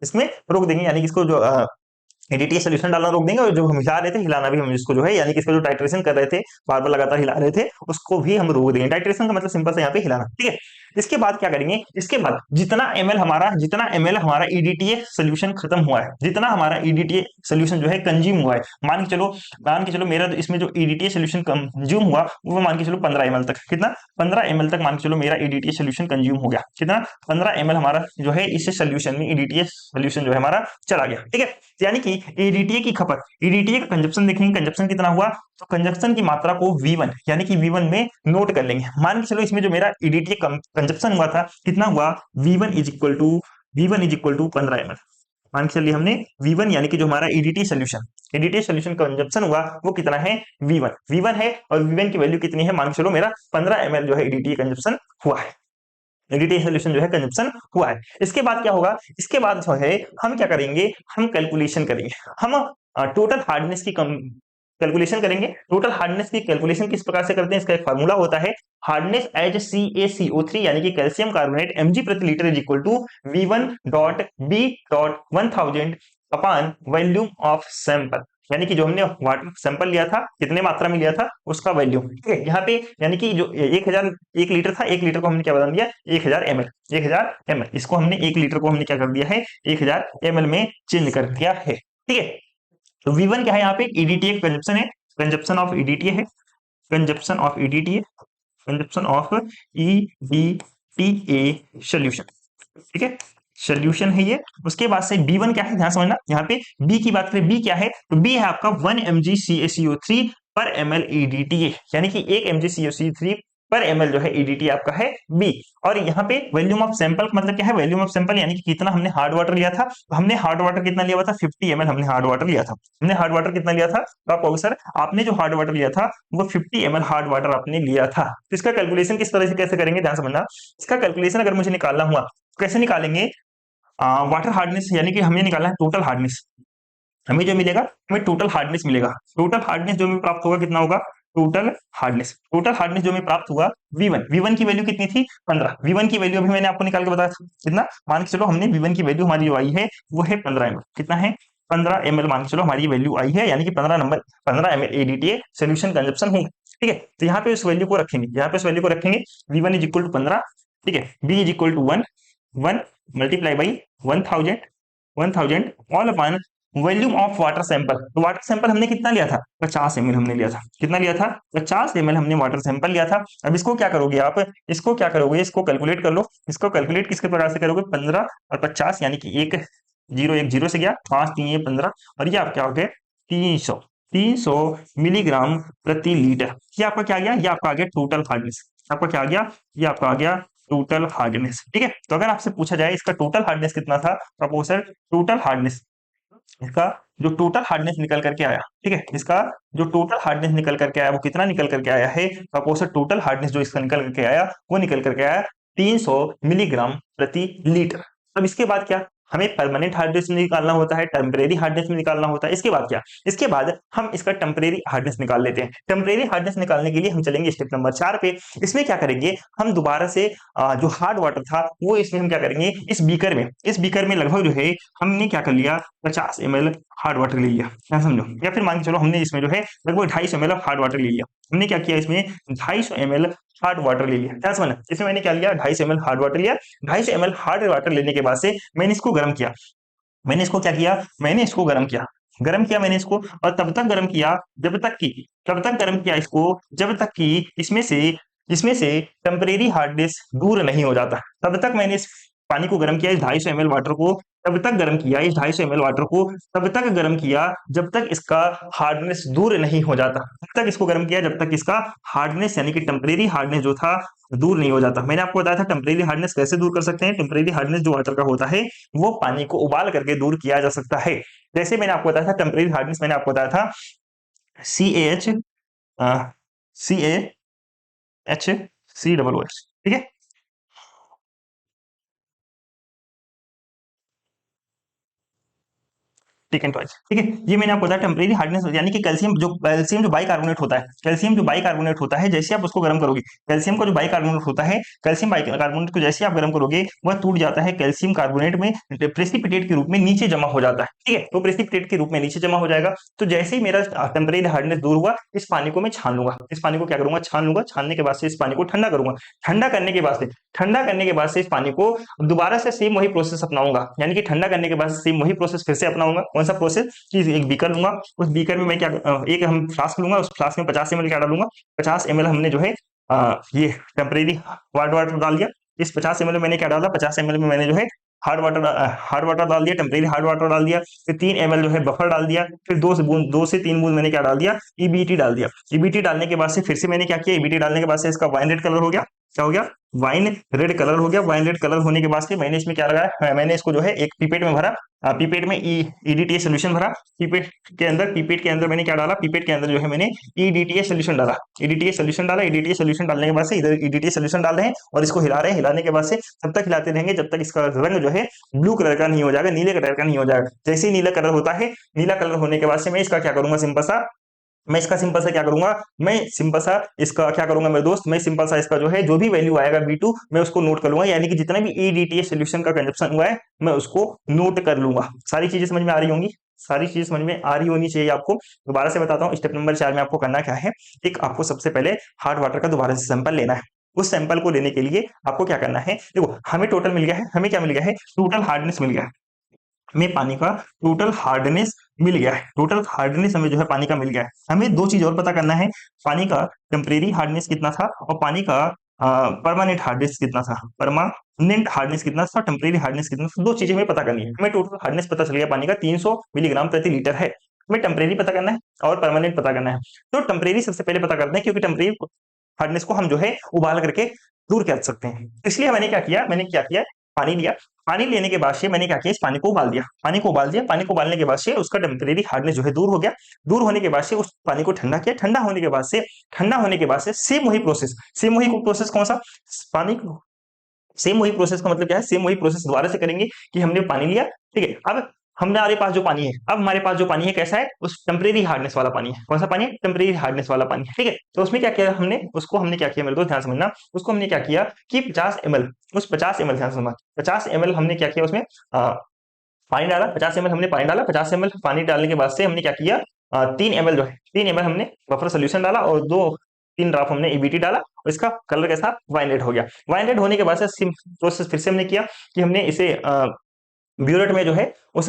इसमें रोक देंगे, यानी कि इसको जो एडीटी सोल्यूशन डालना रोक देंगे, और जो हम हिला रहे थे, हिलाना भी हम इसको जो है, यानी कि इसका जो टाइट्रेशन कर रहे थे, बार बार लगातार हिला रहे थे, उसको भी हम रोक देंगे। टाइट्रेशन का मतलब सिंपल से यहाँ पे हिलाना, ठीक है। इसके बाद क्या करेंगे, इसके बाद जितना एमएल हमारा ईडीटीए सोल्यूशन खत्म हुआ है, जितना हमारा ईडीटीए सोल्यूशन जो है कंज्यूम हुआ है, मान के चलो मेरा इसमें जो ईडीटीए सोल्यूशन कंज्यूम हुआ, वो मान के चलो 15 ml तक, कितना, 15 ml तक मान के चलो मेरा ईडीटीए सोल्यूशन कंज्यूम हो गया, कितना, 15 ml हमारा जो है इस सोल्यूशन में ईडीटीए सोल्यूशन जो है हमारा चला गया, ठीक है। यानी कि ईडीटीए की खपत, ईडीटीए का कंजप्शन देखेंगे, कंजप्शन कितना हुआ, तो कंजप्शन की मात्रा को V1 यानी कि V1 में नोट कर लेंगे। मान के चलो इसमें जो मेरा ईडीटीए कंजप्शन हुआ था, कितना हुआ, V1 is equal to 15 ml। मान के चलिए हमने V1 यानी कि जो हमारा ईडीटी सोल्यूशन कंजप्शन हुआ, वो कितना है, V1 है, और V1 की वैल्यू कितनी है, मान के चलो मेरा 15 ml जो है ईडीटी कंजप्शन हुआ है, ईडीटी सोल्यूशन जो है कंजप्शन हुआ है। इसके बाद क्या होगा, इसके बाद जो है हम क्या करेंगे, हम कैलकुलेशन करेंगे, हम टोटल हार्डनेस की कैलकुलेशन करेंगे। टोटल हार्डनेस की कैलकुलेशन किस प्रकार से करते हैं, इसका एक फार्मूला होता है, हार्डनेस एज CaCO3 यानी कि कैल्शियम कार्बोनेट mg प्रति litre is equal to V1.B.1000 upon volume of sample, यानी कि जो हमने वाटर सैंपल लिया था, कितने मात्रा में लिया था, उसका वॉल्यूम, ठीक है। यहाँ पे यानी कि जो 1000 1 लीटर था, 1 लीटर को हमने क्या बदल दिया, 1000 ml, 1000 ml, इसको हमने 1 लीटर को हमने क्या कर दिया है, 1000 ml में चेंज कर दिया है, ठीक है। तो V1 क्या है, यहाँ पे ईडीटीए कंजप्शन है, कंजप्शन ऑफ ईडीटीए है, consumption of EDTA, consumption of EDTA solution, ठीक है, सोल्यूशन है ये। उसके बाद से B1 क्या है, ध्यान समझना, यहाँ पे B की बात करें, B क्या है, तो B है आपका 1 mg CaCO3 पर ml EDTA, यानी कि 1 mg CaCO3 पर ml जो है EDTA आपका है B। और यहाँ पे वॉल्यूम ऑफ सैंपल मतलब क्या है, वॉल्यूम ऑफ सैंपल यानी कि कितना हमने हार्ड वाटर लिया था, तो हमने हार्ड वाटर कितना लिया हुआ था, 50 ml हमने हार्ड वाटर लिया था। हमने हार्ड वाटर कितना लिया था, तो आप कहोगे सर आपने जो हार्ड वाटर लिया था वो 50 ml हार्ड वाटर आपने लिया था। तो इसका कैलकुलेशन किस तरह से कैसे करेंगे, ध्यान समझना। इसका कैलकुलेशन अगर मुझे निकालना हुआ, कैसे निकालेंगे, वाटर हार्डनेस यानी कि हमें निकालना है टोटल हार्डनेस, हमें जो मिलेगा, हमें टोटल हार्डनेस मिलेगा। टोटल हार्डनेस जो हमें प्राप्त होगा कितना होगा, टोटल हार्डनेस जो हमें प्राप्त हुआ V1 की वैल्यू कितनी थी 15। V1 की वैल्यू अभी मैंने आपको निकाल के बताया था कितना, मान के चलो हमने V1 की वैल्यू हमारी जो आई है वो है 15 ml। कितना है, 15 ml मान के चलो हमारी वैल्यू आई है, यानी कि 15 ml ADTA सोल्यूशन कंजप्शन होगा। ठीक है, तो यहाँ पे इस वैल्यू को रखेंगे, यहाँ पे इस वैल्यू को रखेंगे, V1 इज इक्वल टू 15। ठीक है, B is equal to 1 1 multiply by 1000 all upon volume of water sample. तो वाटर सैंपल हमने कितना लिया था, 50 ml हमने लिया था। कितना लिया था, 50 ml हमने वाटर सैंपल लिया था। अब इसको क्या करोगे आप, इसको क्या करोगे, इसको कैलकुलेट कर लो। इसको कैलकुलेट किसके प्रकार से करोगे, 15 और 50 यानी कि एक जीरो से गया, 5 3 ये 15, और ये आप क्या हो गए 300 मिलीग्राम प्रति लीटर। ये आपका क्या आ गया, ये आपका आ गया टोटल हार्डनेस। आपका क्या आ गया, ये आपका आ गया टोटल हार्डनेस। ठीक है, तो अगर आपसे पूछा जाए इसका टोटल हार्डनेस कितना था, प्रपोजल टोटल हार्डनेस, इसका जो टोटल हार्डनेस निकल करके आया, ठीक है, इसका जो टोटल हार्डनेस निकल करके आया वो कितना निकल करके आया है, प्रपोजल टोटल हार्डनेस जो इसका निकल करके आया वो निकल करके आया 300 मिलीग्राम प्रति लीटर। अब इसके बाद क्या, हमें परमानेंट हार्डनेस में निकालना होता है, टेम्परेरी हार्डनेस में निकालना होता है। इसके बाद क्या, इसके बाद हम इसका टेम्परेरी हार्डनेस निकाल लेते हैं। टेम्परेरी हार्डनेस निकालने के लिए हम चलेंगे स्टेप नंबर 4 पे। इसमें क्या करेंगे, हम दोबारा से जो हार्ड वाटर था वो इसमें हम क्या करेंगे, इस बीकर में लगभग जो है हमने क्या कर लिया, 50 ml हार्ड वाटर ले लिया, क्या समझो, या फिर मान के चलो हमने इसमें जो है लगभग 250 ml हार्ड वाटर ले लिया। हमने क्या किया, इसमें 250 ml हार्ड वाटर ले लिया, क्या समझना, इसमें मैंने क्या लिया, 250 ml हार्ड वाटर लिया। 250 ml हार्ड वाटर लेने के बाद से मैंने इसको गर्म किया। मैंने इसको क्या किया, मैंने इसको गर्म किया मैंने इसको, और तब तक गर्म किया जब तक कि, तब तक गर्म किया इसको जब तक कि इसमें से टेम्परेरी हार्डनेस दूर नहीं हो जाता। तब तक मैंने इस पानी को गर्म किया, इस 250 ml वाटर को तब तक गर्म किया, इस 250 ml वाटर को तब तक गर्म किया जब तक इसका हार्डनेस दूर नहीं हो जाता। तब तक इसको गर्म किया जब तक इसका हार्डनेस यानी कि टेम्परेरी हार्डनेस जो था दूर नहीं हो जाता। मैंने आपको बताया था टेम्परेरी हार्डनेस कैसे दूर कर सकते हैं। टेम्परेरी हार्डनेस जो वाटर का होता है वो पानी को उबाल करके दूर किया जा सकता है। जैसे मैंने आपको बताया था टेम्परेरी हार्डनेस, मैंने आपको बताया था CaH CaHCOOH। ठीक है, ठीक है ट्वाइस। ठीक है, ये मैंने आपको बताया टेम्परेरी हार्डनेस यानी कि कैल्शियम जो बाइकार्बोनेट होता है, कैल्शियम जो बाइकार्बोनेट होता है, जैसे आप उसको गर्म करोगे, कैल्शियम का जो बाइकार्बोनेट होता है, कैल्शियम बाइकार्बोनेट को जैसे आप गर्म करोगे वह टूट जाता है, कैल्शियम कार्बोनेट में प्रेसिपिटेट के रूप में नीचे जमा हो जाता है। ठीक है, तो प्रेसिपिटेट के रूप में नीचे जमा हो जाएगा। तो जैसे ही मेरा टेम्परेरी हार्डनेस दूर हुआ, इस पानी को मैं छान लूंगा, इस पानी को क्या करूंगा, छान लूंगा। छानने के बाद से इस पानी को ठंडा करूंगा। ठंडा करने के बाद से इस पानी को दोबारा से सेम वही प्रोसेस अपनाऊंगा, यानी कि ठंडा करने के बाद सेम वही प्रोसेस फिर से अपनाऊंगा। कौन सा प्रोसेस, कि एक बीकर लूंगा, उस बीकर में मैं क्या एक हम फ्लास्क लूंगा, उस फ्लास्क में 50 ml क्या डालूंगा, 50 ml हमने जो है ये टेम्परेरी हार्ड वाटर डाल दिया। इस 50 ml में मैंने क्या डाला, 50 ml में मैंने जो है हार्ड वाटर डाल दिया, टेम्परेरी हार्ड वाटर डाल दिया। फिर 3 ml जो है बफर डाल दिया। फिर 2 से 3 बूंद मैंने क्या डाल दिया, ईबीटी डाल दिया। ईबीटी डालने के बाद से फिर से मैंने क्या किया, ईबीटी डालने के बाद से इसका वाइन रेड कलर हो गया। क्या हो गया, वाइन रेड कलर हो गया। वाइन रेड कलर होने के बाद से मैंने इसमें क्या लगाया, मैंने इसको जो है एक पीपेट में भरा, पीपेट में ईडीटीए सोल्यूशन भरा। पीपेट के अंदर मैंने क्या डाला, पीपेट के अंदर जो है मैंने ईडीटीए सोल्यूशन डाला। ईडीटीए सोल्यूशन डालने के बाद से इधर ईडीटीए सोल्यूशन डाल रहे हैं और इसको हिला रहे हैं। हिलाने के बाद से तब तक हिलाते रहेंगे जब तक इसका रंग जो है ब्लू कलर का नहीं हो जाएगा, नीले कलर का नहीं हो जाएगा। जैसे ही नीला कलर होता है, नीला कलर होने के बाद से मैं इसका क्या करूंगा, सिंपल सा क्या करूंगा, मैं सिंपल सा इसका क्या करूंगा मेरे दोस्त, मैं सिंपल सा इसका जो है जो भी वैल्यू आएगा B2 मैं उसको नोट कर लूंगा, यानी कि जितना भी ईडीटीए सोल्यूशन का कंजप्शन हुआ है मैं उसको नोट कर लूंगा। सारी चीजें समझ में आ रही होंगी, सारी चीजें समझ में आ रही होनी चाहिए आपको। दोबारा से बताता हूँ, स्टेप नंबर 4 में आपको करना क्या है, एक आपको सबसे पहले हार्ड वाटर का दोबारा से सैंपल लेना है। उस सैंपल को लेने के लिए आपको क्या करना है, देखो हमें टोटल मिल गया है, हमें क्या मिल गया है, टोटल हार्डनेस मिल गया है। हमें पानी का टोटल हार्डनेस मिल गया है, टोटल हार्डनेस हमें जो है पानी का मिल गया है। हमें दो चीज और पता करना है, पानी का टेम्परेरी हार्डनेस कितना था और पानी का परमानेंट हार्डनेस कितना था, परमानेंट हार्डनेस कितना था, टेम्परेरी हार्डनेस कितना था। दो चीजें हमें पता करनी है। हमें टोटल हार्डनेस पता चल गया पानी का 300 मिलीग्राम प्रति लीटर है। हमें टेम्परेरी पता करना है और परमानेंट पता करना है। तो टेम्परेरी सबसे पहले पता करते हैं, क्योंकि टेम्परेरी हार्डनेस को हम जो है उबाल करके दूर कर सकते हैं। इसलिए मैंने क्या किया, पानी लिया। पानी लेने के बाद से मैंने क्या किया, इस पानी को उबाल दिया। पानी को उबालने के बाद से उसका टेम्परेरी हार्डनेस जो है दूर हो गया। दूर होने के बाद से उस पानी को ठंडा किया। ठंडा होने के बाद से सेम वही प्रोसेस कौन सा, पानी को सेम वही प्रोसेस का मतलब क्या है, सेम वही प्रोसेस दोबारा से करेंगे कि हमने पानी लिया। ठीक है, अब हमारे पास जो पानी है, अब हमारे पास जो पानी है कैसा है, उस टेम्परेरी हार्डनेस वाला पानी है। कौन सा पानी है? टेम्परेरी हार्डनेस वाला पानी है, ठीक है। तो उसमें क्या किया हमने, उसको हमने क्या किया मेरे दोस्त ध्यान समझना, उसको हमने क्या किया कि 50 ml, उस 50 ml ध्यान समझना, 50 ml हमने क्या किया उसमें पानी डाला, 50 ml हमने पानी डाला, 50 ml पानी डालने के बाद से हमने क्या किया, 3 ml जो है 3 ml हमने बफर सोल्यूशन डाला और 2-3 ड्रॉप हमने ईबीटी डाला और इसका कलर कैसा, वाइन रेड हो गया। वाइन रेड होने के बाद से प्रोसेस फिर से हमने किया कि हमने इसे ब्यूरेट में जो है उस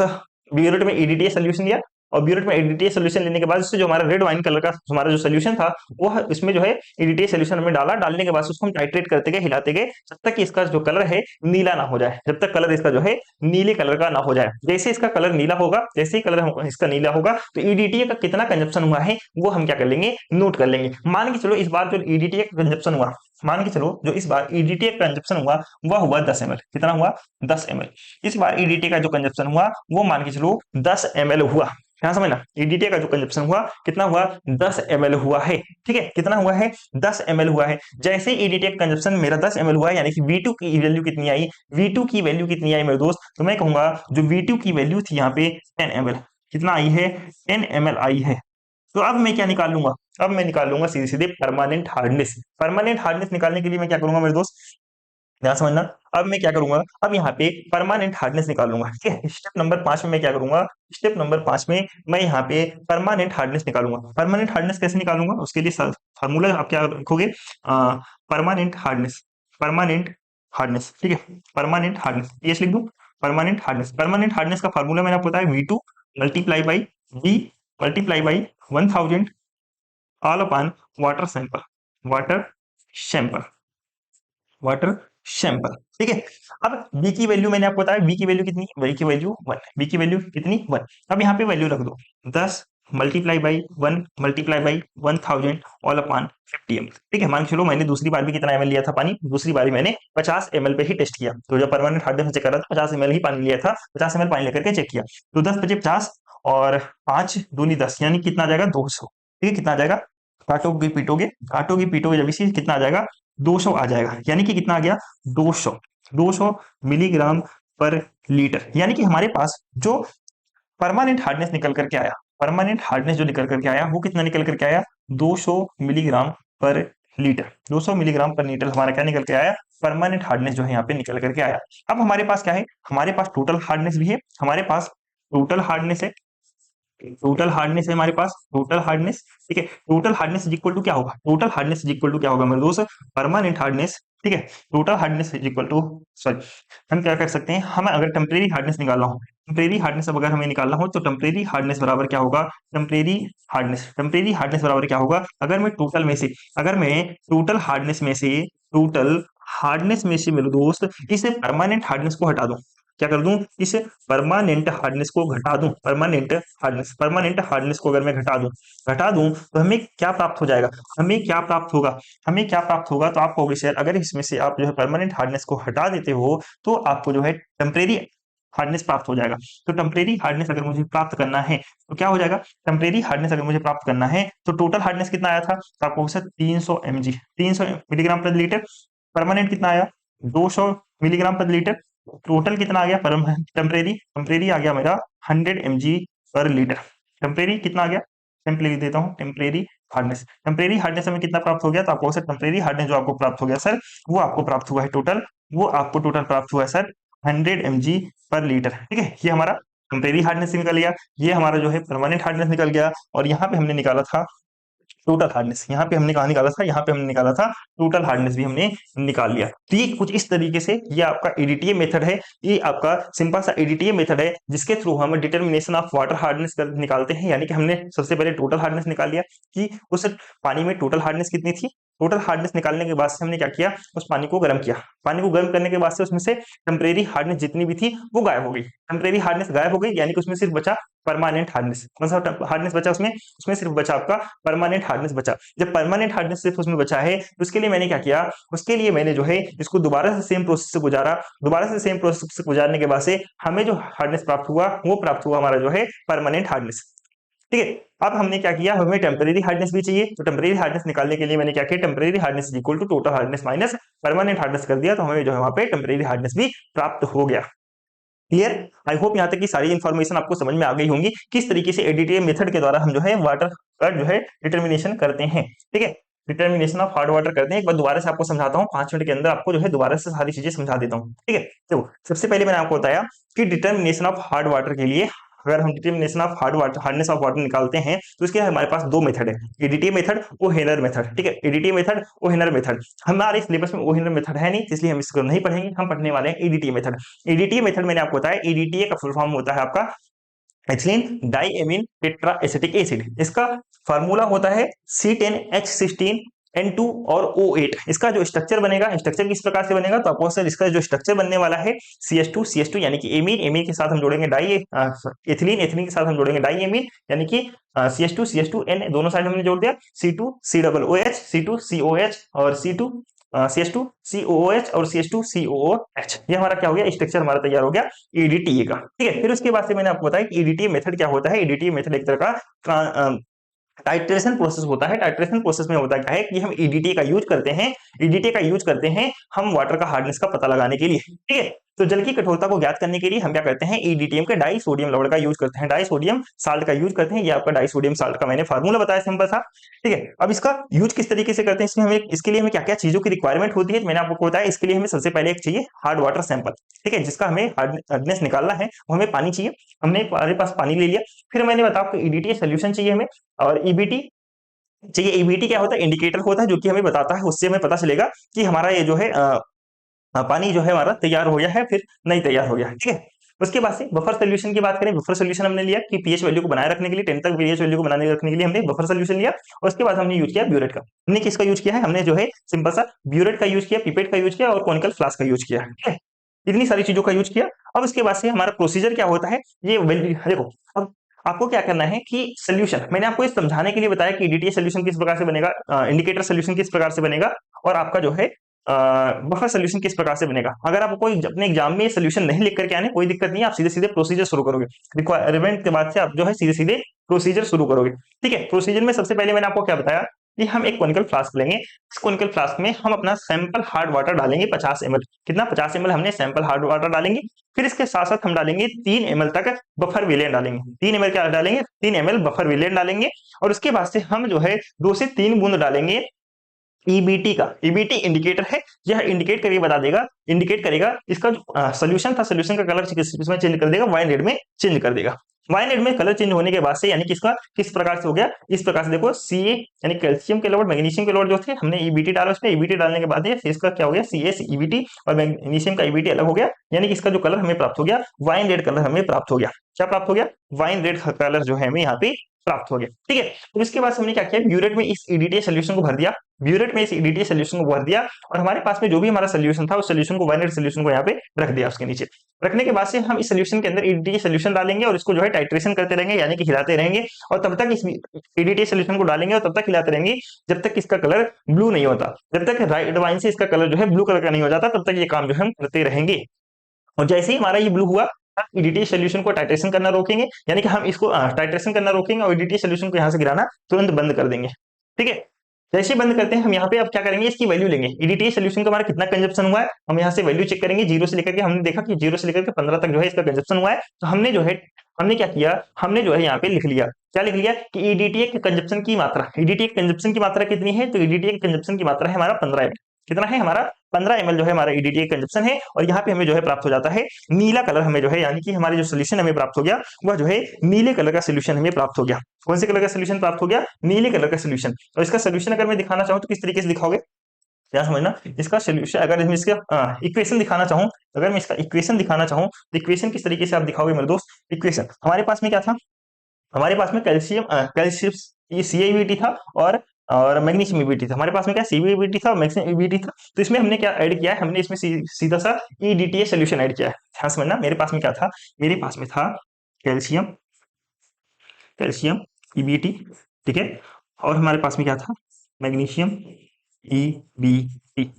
ब्यूरेट में ईडीटीए सोल्यूशन लिया और ब्यूरेट में ईडीटीए सोल्यूशन लेने के बाद इससे जो हमारा रेड वाइन कलर का हमारा जो सोल्यूशन था वो इसमें जो है ईडीटीए सोल्यूशन हमने डाला। डालने के बाद उसको हम टाइट्रेट करते गए, हिलाते गए जब तक कि इसका जो कलर है नीला ना हो जाए, जब तक कलर इसका जो है नीले कलर का ना हो जाए। जैसे इसका कलर नीला होगा, जैसे ही कलर इसका नीला होगा तो ईडीटीए का कितना कंजप्शन हुआ है वो हम क्या कर लेंगे, नोट कर लेंगे। मान के चलो इस बार जो ईडीटीए का कंजप्शन हुआ, मान के चलो जो इस बार ईडीटीए का कंजप्शन हुआ वह हुआ 10 ml। कितना हुआ? 10 ml। इस बार ईडीटी का जो कंजप्शन हुआ वो मान के चलो 10 ml हुआ। ध्यान समझना, ईडीटी का जो कंजप्शन हुआ कितना हुआ, 10 ml हुआ है, ठीक है। कितना हुआ है? 10 ml हुआ है। जैसे ईडीटी का कंजप्शन मेरा 10 ml हुआ है यानी कि V2 की वैल्यू कितनी आई, V2 की वैल्यू कितनी आई मेरे दोस्त, तो मैं कहूंगा जो V2 की वैल्यू थी यहाँ पे 10 ml, कितना आई है, 10 ml आई है। तो अब मैं क्या निकाल लूंगा, अब मैं निकाल लूंगा सीधे सीधे परमानेंट हार्डनेस। परमानेंट हार्डनेस निकालने के लिए मैं क्या करूंगा मेरे दोस्त, ध्यान समझना। अब मैं क्या करूंगा, अब यहाँ पे परमानेंट हार्डनेस निकालूंगा, ठीक है। स्टेप नंबर 5 में मैं क्या करूंगा, स्टेप नंबर 5 में मैं यहाँ पे परमानेंट हार्डनेस निकालूंगा। परमानेंट हार्डनेस कैसे निकालूंगा, उसके लिए फार्मूला आप क्या रखोगे, परमानेंट हार्डनेस, परमानेंट हार्डनेस, ठीक है। परमानेंट हार्डनेस ये लिख दूं, परमानेंट हार्डनेस। परमानेंट हार्डनेस का फार्मूला मैंने आपको बताया V2 multiply by V multiply by 1000 all upon water sample, water sample, water sample, ठीक है। अब बी की वैल्यू मैंने आपको बताया, बी की वैल्यू कितनी, बी की वैल्यू 1, बी की वैल्यू कितनी 1। अब यहाँ पे वैल्यू रख दो 10 multiply by 1 multiply by 1000 all upon 50 ml, ठीक है। मान के चलो मैंने दूसरी बार भी कितना एमएल लिया था पानी, दूसरी बार मैंने 50 ml पे ही टेस्ट किया। तो जब परमानेंट हार्डनेस चेक कर रहा था 50 ml ही पानी लिया था, 50 ml पानी लेकर के चेक किया। तो 10 बचे 50 और 5 दूनी 10 यानी कितना आ जाएगा 200, ठीक है। कितना आ जाएगा, काटोगे पीटोगे, काटोगे पीटोगे जब इसी कितना आ जाएगा 200 आ जाएगा। यानी कि कितना आ गया 200, 200 मिलीग्राम पर लीटर। यानी कि हमारे पास जो परमानेंट हार्डनेस निकल करके आया, परमानेंट हार्डनेस जो निकल करके आया वो कितना निकल करके आया, 200 मिलीग्राम पर लीटर। 200 मिलीग्राम पर लीटर हमारा क्या निकल के आया, परमानेंट हार्डनेस जो है यहाँ पे निकल करके आया। अब हमारे पास क्या है, हमारे पास टोटल हार्डनेस भी है, हमारे पास टोटल हार्डनेस है, टोटल हार्डनेस है हमारे पास, टोटल हार्डनेस, ठीक है। Total hardness is equal to क्या होगा, total hardness is equal to क्या होगा मेरे दोस्त, परमानेंट हार्डनेस, ठीक है। Total hardness is equal to, sorry हम क्या कर सकते हैं, हम अगर टेम्परेरी हार्डनेस निकालना हो, टेम्परेरी हार्डनेस अब अगर हमें निकालना हो तो टेम्परेरी हार्डनेस बराबर क्या होगा, टेम्परेरी हार्डनेस, टेम्परेरी हार्डनेस बराबर क्या होगा, अगर मैं टोटल में से, अगर मैं टोटल हार्डनेस में से, टोटल हार्डनेस में से मेरे दोस्त इस परमानेंट हार्डनेस को हटा दूं, क्या कर दूं, इस परमानेंट हार्डनेस को घटा दूं, परमानेंट हार्डनेस, परमानेंट हार्डनेस को अगर मैं घटा दूं तो हमें क्या प्राप्त हो जाएगा, हमें क्या प्राप्त होगा, हमें क्या प्राप्त होगा, तो आप कहोगे सर अगर इसमें से आप जो है परमानेंट हार्डनेस को हटा देते हो तो आपको जो है टेम्परेरी हार्डनेस प्राप्त हो जाएगा। तो टेम्परेरी हार्डनेस अगर मुझे प्राप्त करना है तो क्या हो जाएगा, टेम्परेरी हार्डनेस अगर मुझे प्राप्त करना है तो टोटल हार्डनेस कितना आया था, तो आपको सर 300 mg, 300 मिलीग्राम प्रति लीटर। परमानेंट कितना आया, 200 मिलीग्राम प्रति लीटर। टोटल कितना आ गया, टेम्परेरी, टेम्परेरी आ गया मेरा 100 mg पर लीटर। टेम्परेरी कितना आ गया, सिंपली लिख देता हूँ, टेम्परेरी हार्डनेस, टेम्परेरी हार्डनेस हमें कितना प्राप्त हो गया, तो आपको सर टेम्परेरी हार्डनेस जो आपको प्राप्त हो गया सर, वो आपको प्राप्त हुआ है टोटल, वो आपको टोटल प्राप्त हुआ है सर 100 mg पर लीटर, ठीक है। ये हमारा टेम्परेरी हार्डनेस निकल गया, ये हमारा जो है परमानेंट हार्डनेस निकल गया। और यहाँ पे हमने निकाला था टोटल हार्डनेस, यहाँ पे हमने कहा निकाला था, यहाँ पे हमने निकाला था टोटल हार्डनेस भी हमने निकाल लिया। तो ये कुछ इस तरीके से ये आपका एडीटीए मेथड है, ये आपका सिंपल सा एडीटीए मेथड है जिसके थ्रू हम डिटर्मिनेशन ऑफ वाटर हार्डनेस निकालते हैं। यानी कि हमने सबसे पहले टोटल हार्डनेस निकाल लिया कि उस पानी में टोटल हार्डनेस कितनी थी। टोटल हार्डनेस निकालने के बाद से हमने क्या किया, उस पानी को गर्म किया, पानी को गर्म करने के बाद से उसमें से टेम्परेरी हार्डनेस जितनी भी थी वो गायब हो गई, टेम्परेरी हार्डनेस गायब हो गई, यानी कि उसमें सिर्फ बचा परमानेंट हार्डनेस। कौन सा हार्डनेस बचा उसमें, उसमें सिर्फ बचा आपका परमानेंट हार्डनेस बचा। जब परमानेंट हार्डनेस सिर्फ उसमें बचा है तो उसके लिए मैंने क्या किया, उसके लिए मैंने जो है इसको दोबारा से सेम प्रोसेस से गुजारा, दोबारा से सेम प्रोसेस से गुजारने के बाद से हमें जो हार्डनेस प्राप्त हुआ वो प्राप्त हुआ हमारा जो है परमानेंट हार्डनेस, ठीक है। अब हमने क्या किया, हमें टेम्परेरी हार्डनेस भी चाहिए, तो टेम्परेरी हार्डनेस निकालने के लिए मैंने क्या किया, temporary hardness is equal to total hardness minus permanent hardness कर दिया, तो हमें जो है वहां पे टेम्परेरी हार्डनेस भी प्राप्त हो गया। क्लियर? आई होप यहाँ तक की सारी इन्फॉर्मेशन आपको समझ में आ गई होंगी, किस तरीके से एडीटीएम मेथड के द्वारा हम जो है वाटर का जो है डिटर्मिनेशन करते हैं। ठीक है, डिटर्मिनेशन ऑफ हार्ड वाटर करते हैं। एक बार दोबारा से आपको समझाता हूँ, 5 मिनट के अंदर आपको जो है दोबारा से सारी चीजें समझा देता हूँ। ठीक है, तो सबसे पहले मैंने आपको बताया कि डिटर्मिनेशन ऑफ हार्ड वाटर के लिए अगर हम determination of hard water, hardness of water निकालते हैं, तो इसके हमारे पास दो मेथड है, एडीटीएम मेथड, ओहेनर मेथड। ठीक है, एडीटीएम मेथड, ओहेनर मेथड। हमारे सिलेबस में ओहेनर मेथड है नहीं, इसलिए हम इसको नहीं पढ़ेंगे, हम पढ़ने वाले हैं एडीटीएम मेथड। एडीटीए मेथड मैंने आपको बताया, एडीटीए का फुल फॉर्म होता है आपका ethylene diamine tetra acetic acid. इसका फार्मूला होता है C10H16 N2 और O8। इसका जो स्ट्रक्चर बनेगा, स्ट्रक्चर किस प्रकार से बनेगा, तो आपको सर इसका जो स्ट्रक्चर बनने वाला है CH2 यानी कि एमीन, एमीन के साथ हम जोड़ेंगे डाई एथिलीन, एथिलीन के साथ हम जोड़ेंगे डाई एमीन यानी कि CH2 दोनों साइड हमने जोड़ दिया, C2COOH, C2COH और CH2COOH और CH2COOH। ये हमारा क्या हो गया, स्ट्रक्चर हमारा तैयार हो गया ईडीटीए का। ठीक है, फिर उसके बाद से मैंने आपको बताया कि ईडीटीए मेथड क्या होता है। ईडीटीए मेथड एक तरह का टाइट्रेशन प्रोसेस होता है। टाइट्रेशन प्रोसेस में होता क्या है कि हम ईडीटी का यूज करते हैं, ईडीटी का यूज करते हैं हम वाटर का हार्डनेस का पता लगाने के लिए। ठीक है, तो जल की कठोरता को ज्ञात करने के लिए हम क्या करते हैं, ईडीटीएम के डाई सोडियम लवण का यूज करते हैं, डाई सोडियम साल्ट का यूज करते हैं। ये आपका डाई सोडियम साल्ट का मैंने फार्मूला बताया, सिंपल था। ठीक है, अब इसका यूज किस तरीके से करते हैं, इसमें हमें, इसके लिए हमें क्या क्या चीजों की रिक्वायरमेंट होती है, मैंने आपको बताया। इसके लिए हमें सबसे पहले एक चाहिए हार्ड वाटर सैंपल। ठीक है, जिसका हमें हार्डनेस निकालना है, वो हमें पानी चाहिए। हमने हमारे पास पानी ले लिया, फिर मैंने बताया आपको ईडीटी सोल्यूशन चाहिए हमें, और ईबीटी चाहिए। ईबीटी क्या होता है, इंडिकेटर होता है जो कि हमें बताता है, उससे हमें पता चलेगा कि हमारा ये जो है पानी जो है हमारा तैयार हो गया है फिर नहीं तैयार हो गया। ठीक है, उसके बाद से बफर सोल्यूशन की बात करें, बफर सोल्यूशन हमने लिया कि पीएच वैल्यू को बनाए रखने के लिए, 10 तक पीएच वैल्यू को बनाए रखने के लिए हमने बफर सोल्यूशन लिया। और उसके बाद हमने यूज किया ब्यूरेट का। हमने किसका यूज किया है, हमने जो है सिंपल सा ब्यूरेट का यूज किया, पिपेट का यूज किया और कॉनिकल फ्लास्क का यूज किया। ठीक है, इतनी सारी चीजों का यूज किया। अब उसके बाद से हमारा प्रोसीजर क्या होता है, ये देखो, अब आपको क्या करना है कि सोल्यूशन, मैंने आपको इस समझाने के लिए बताया कि ईडीटी सोल्यूशन किस प्रकार से बनेगा, इंडिकेटर सोल्यूशन किस प्रकार से बनेगा, और आपका जो है बफर सोल्यूशन किस प्रकार से बनेगा। अगर आप कोई अपने एग्जाम में सोल्यूशन नहीं लिख करके आने, कोई दिक्कत नहीं है, आप सीधे सीधे प्रोसीजर शुरू करोगे। रिक्वायरमेंट के बाद से आप जो है सीधे सीधे प्रोसीजर शुरू करोगे। ठीक है, प्रोसीजर में सबसे पहले मैंने आपको क्या बताया कि हम एक कॉनिकल फ्लास्क लेंगे। इस कॉनिकल फ्लास्क में हम अपना सैंपल हार्ड वाटर डालेंगे 50 ml। कितना, 50 ml हमने सैंपल हार्ड वाटर डालेंगे। फिर इसके साथ साथ हम डालेंगे 3 ml तक बफर विलेन डालेंगे। 3 ml क्या डालेंगे, 3 ml बफर विलेन डालेंगे। और उसके बाद से हम जो है 2 से 3 बूंद डालेंगे ईबीटी का। ईबीटी इंडिकेटर है, यह इंडिकेट करके बता देगा, इंडिकेट करेगा इसका जो सोल्यूशन था, सोल्यूशन का कलर इसमें चेंज कर देगा, वाइन रेड में चेंज कर देगा। वाइन रेड में कलर चेंज होने के बाद से यानी कि इसका किस प्रकार से हो गया, इस प्रकार से देखो सीए यानी कैल्शियम के लोड, मैग्नीशियम के लोड जो थे, हमने ईबीटी डाला उसमें, ईबीटी डालने के बाद इसका क्या हो गया, सीएस ईबीटी और मैग्नीशियम का ईबीटी अलग हो गया, यानी कि इसका जो कलर हमें प्राप्त हो गया वाइन रेड कलर हमें प्राप्त हो गया। क्या प्राप्त हो गया, वाइन रेड कलर जो है हमें यहाँ पे प्राप्त हो गया। ठीक है, तो इसके बाद हमने क्या किया, ब्यूरेट में इस ईडीटी सोल्यूशन को भर दिया, ब्यूरेट में इस ईडीटी सोल्यूशन को भर दिया, और हमारे पास में जो भी हमारा सोल्यूशन था उस सोल्यूशन को, वाइनेट सोल्यूशन को यहाँ पे रख दिया उसके नीचे। रखने के बाद से हम इस सोल्यूशन के अंदर ईडीटी सोल्यूशन डालेंगे और इसको जो है टाइट्रेशन करते रहेंगे, यानी कि हिलाते रहेंगे, और तब तक इस ईडीटी सोल्यूशन को डालेंगे और तब तक हिलाते रहेंगे जब तक इसका कलर ब्लू नहीं होता। जब तक रेड वाइन से इसका कलर जो है ब्लू कलर का नहीं हो जाता, तब तक ये काम जो है हम करते रहेंगे। और जैसे ही हमारा ये ब्लू हुआ, ईडीटी सोल्यूशन को टाइट्रेशन करना रोकेंगे, यानी कि हम इसको टाइट्रेशन करना रोकेंगे और ईडीटी सोल्यूशन को यहाँ से गिराना तुरंत बंद कर देंगे। ठीक है, जैसे बंद करते हैं हम यहाँ पे अब क्या करेंगे, इसकी वैल्यू लेंगे। ईडीटी सोल्यूशन का हमारा कितना कंजप्शन हुआ है, हम यहाँ से वैल्यू चेक करेंगे, 0 से लेकर के, हमने देखा कि 0 से लेकर के 15 तक जो है इसका कंजप्शन हुआ है। तो हमने जो है, हमने क्या किया, हमने जो है यहाँ पे लिख लिया, क्या लिख लिया कि ईडीटी के कंजप्शन की मात्रा, ईडीटी के कंजप्शन की मात्रा कितनी है, तो ईडीटी के कंजप्शन की मात्रा है हमारा 15 ml। कितना है हमारा, 15 ml जो है हमारा ईडीटी कंजप्शन है। और यहाँ पे हमें जो है प्राप्त हो जाता है नीला कलर, हमें जो है यानी कि हमारे जो सोल्यूशन हमें प्राप्त हो गया वह जो है नीले कलर का सोल्यूशन हमें प्राप्त हो गया। कौन से कलर का सोल्यूशन प्राप्त हो गया, नीले कलर का सोल्यूशन। और इसका सोल्यूशन अगर मैं दिखाना चाहूँ तो किस तरीके से दिखाओगे, क्या समझना, इसका सोल्यूशन अगर मैं इसका इक्वेशन दिखाना चाहूँ, अगर मैं इसका इक्वेशन दिखाना चाहूँ तो इक्वेशन किस तरीके से आप दिखाओगे मेरे दोस्त। इक्वेशन हमारे पास में क्या था, हमारे पास में कैल्शियम ये CaEBT था, और मैग्नीशियम ईबीटी था। हमारे पास में क्या CaEBT था और मैग्नीशियम ईबीटी था। तो इसमें हमने क्या ऐड किया है, हमने इसमें सीधा सा EDTA सोल्यूशन ऐड किया है। ध्यान समझना, मेरे पास में क्या था, मेरे पास में था कैल्शियम, कैल्शियम ईबीटी, ठीक है, और हमारे पास में क्या था, मैग्नीशियम ईबीटी।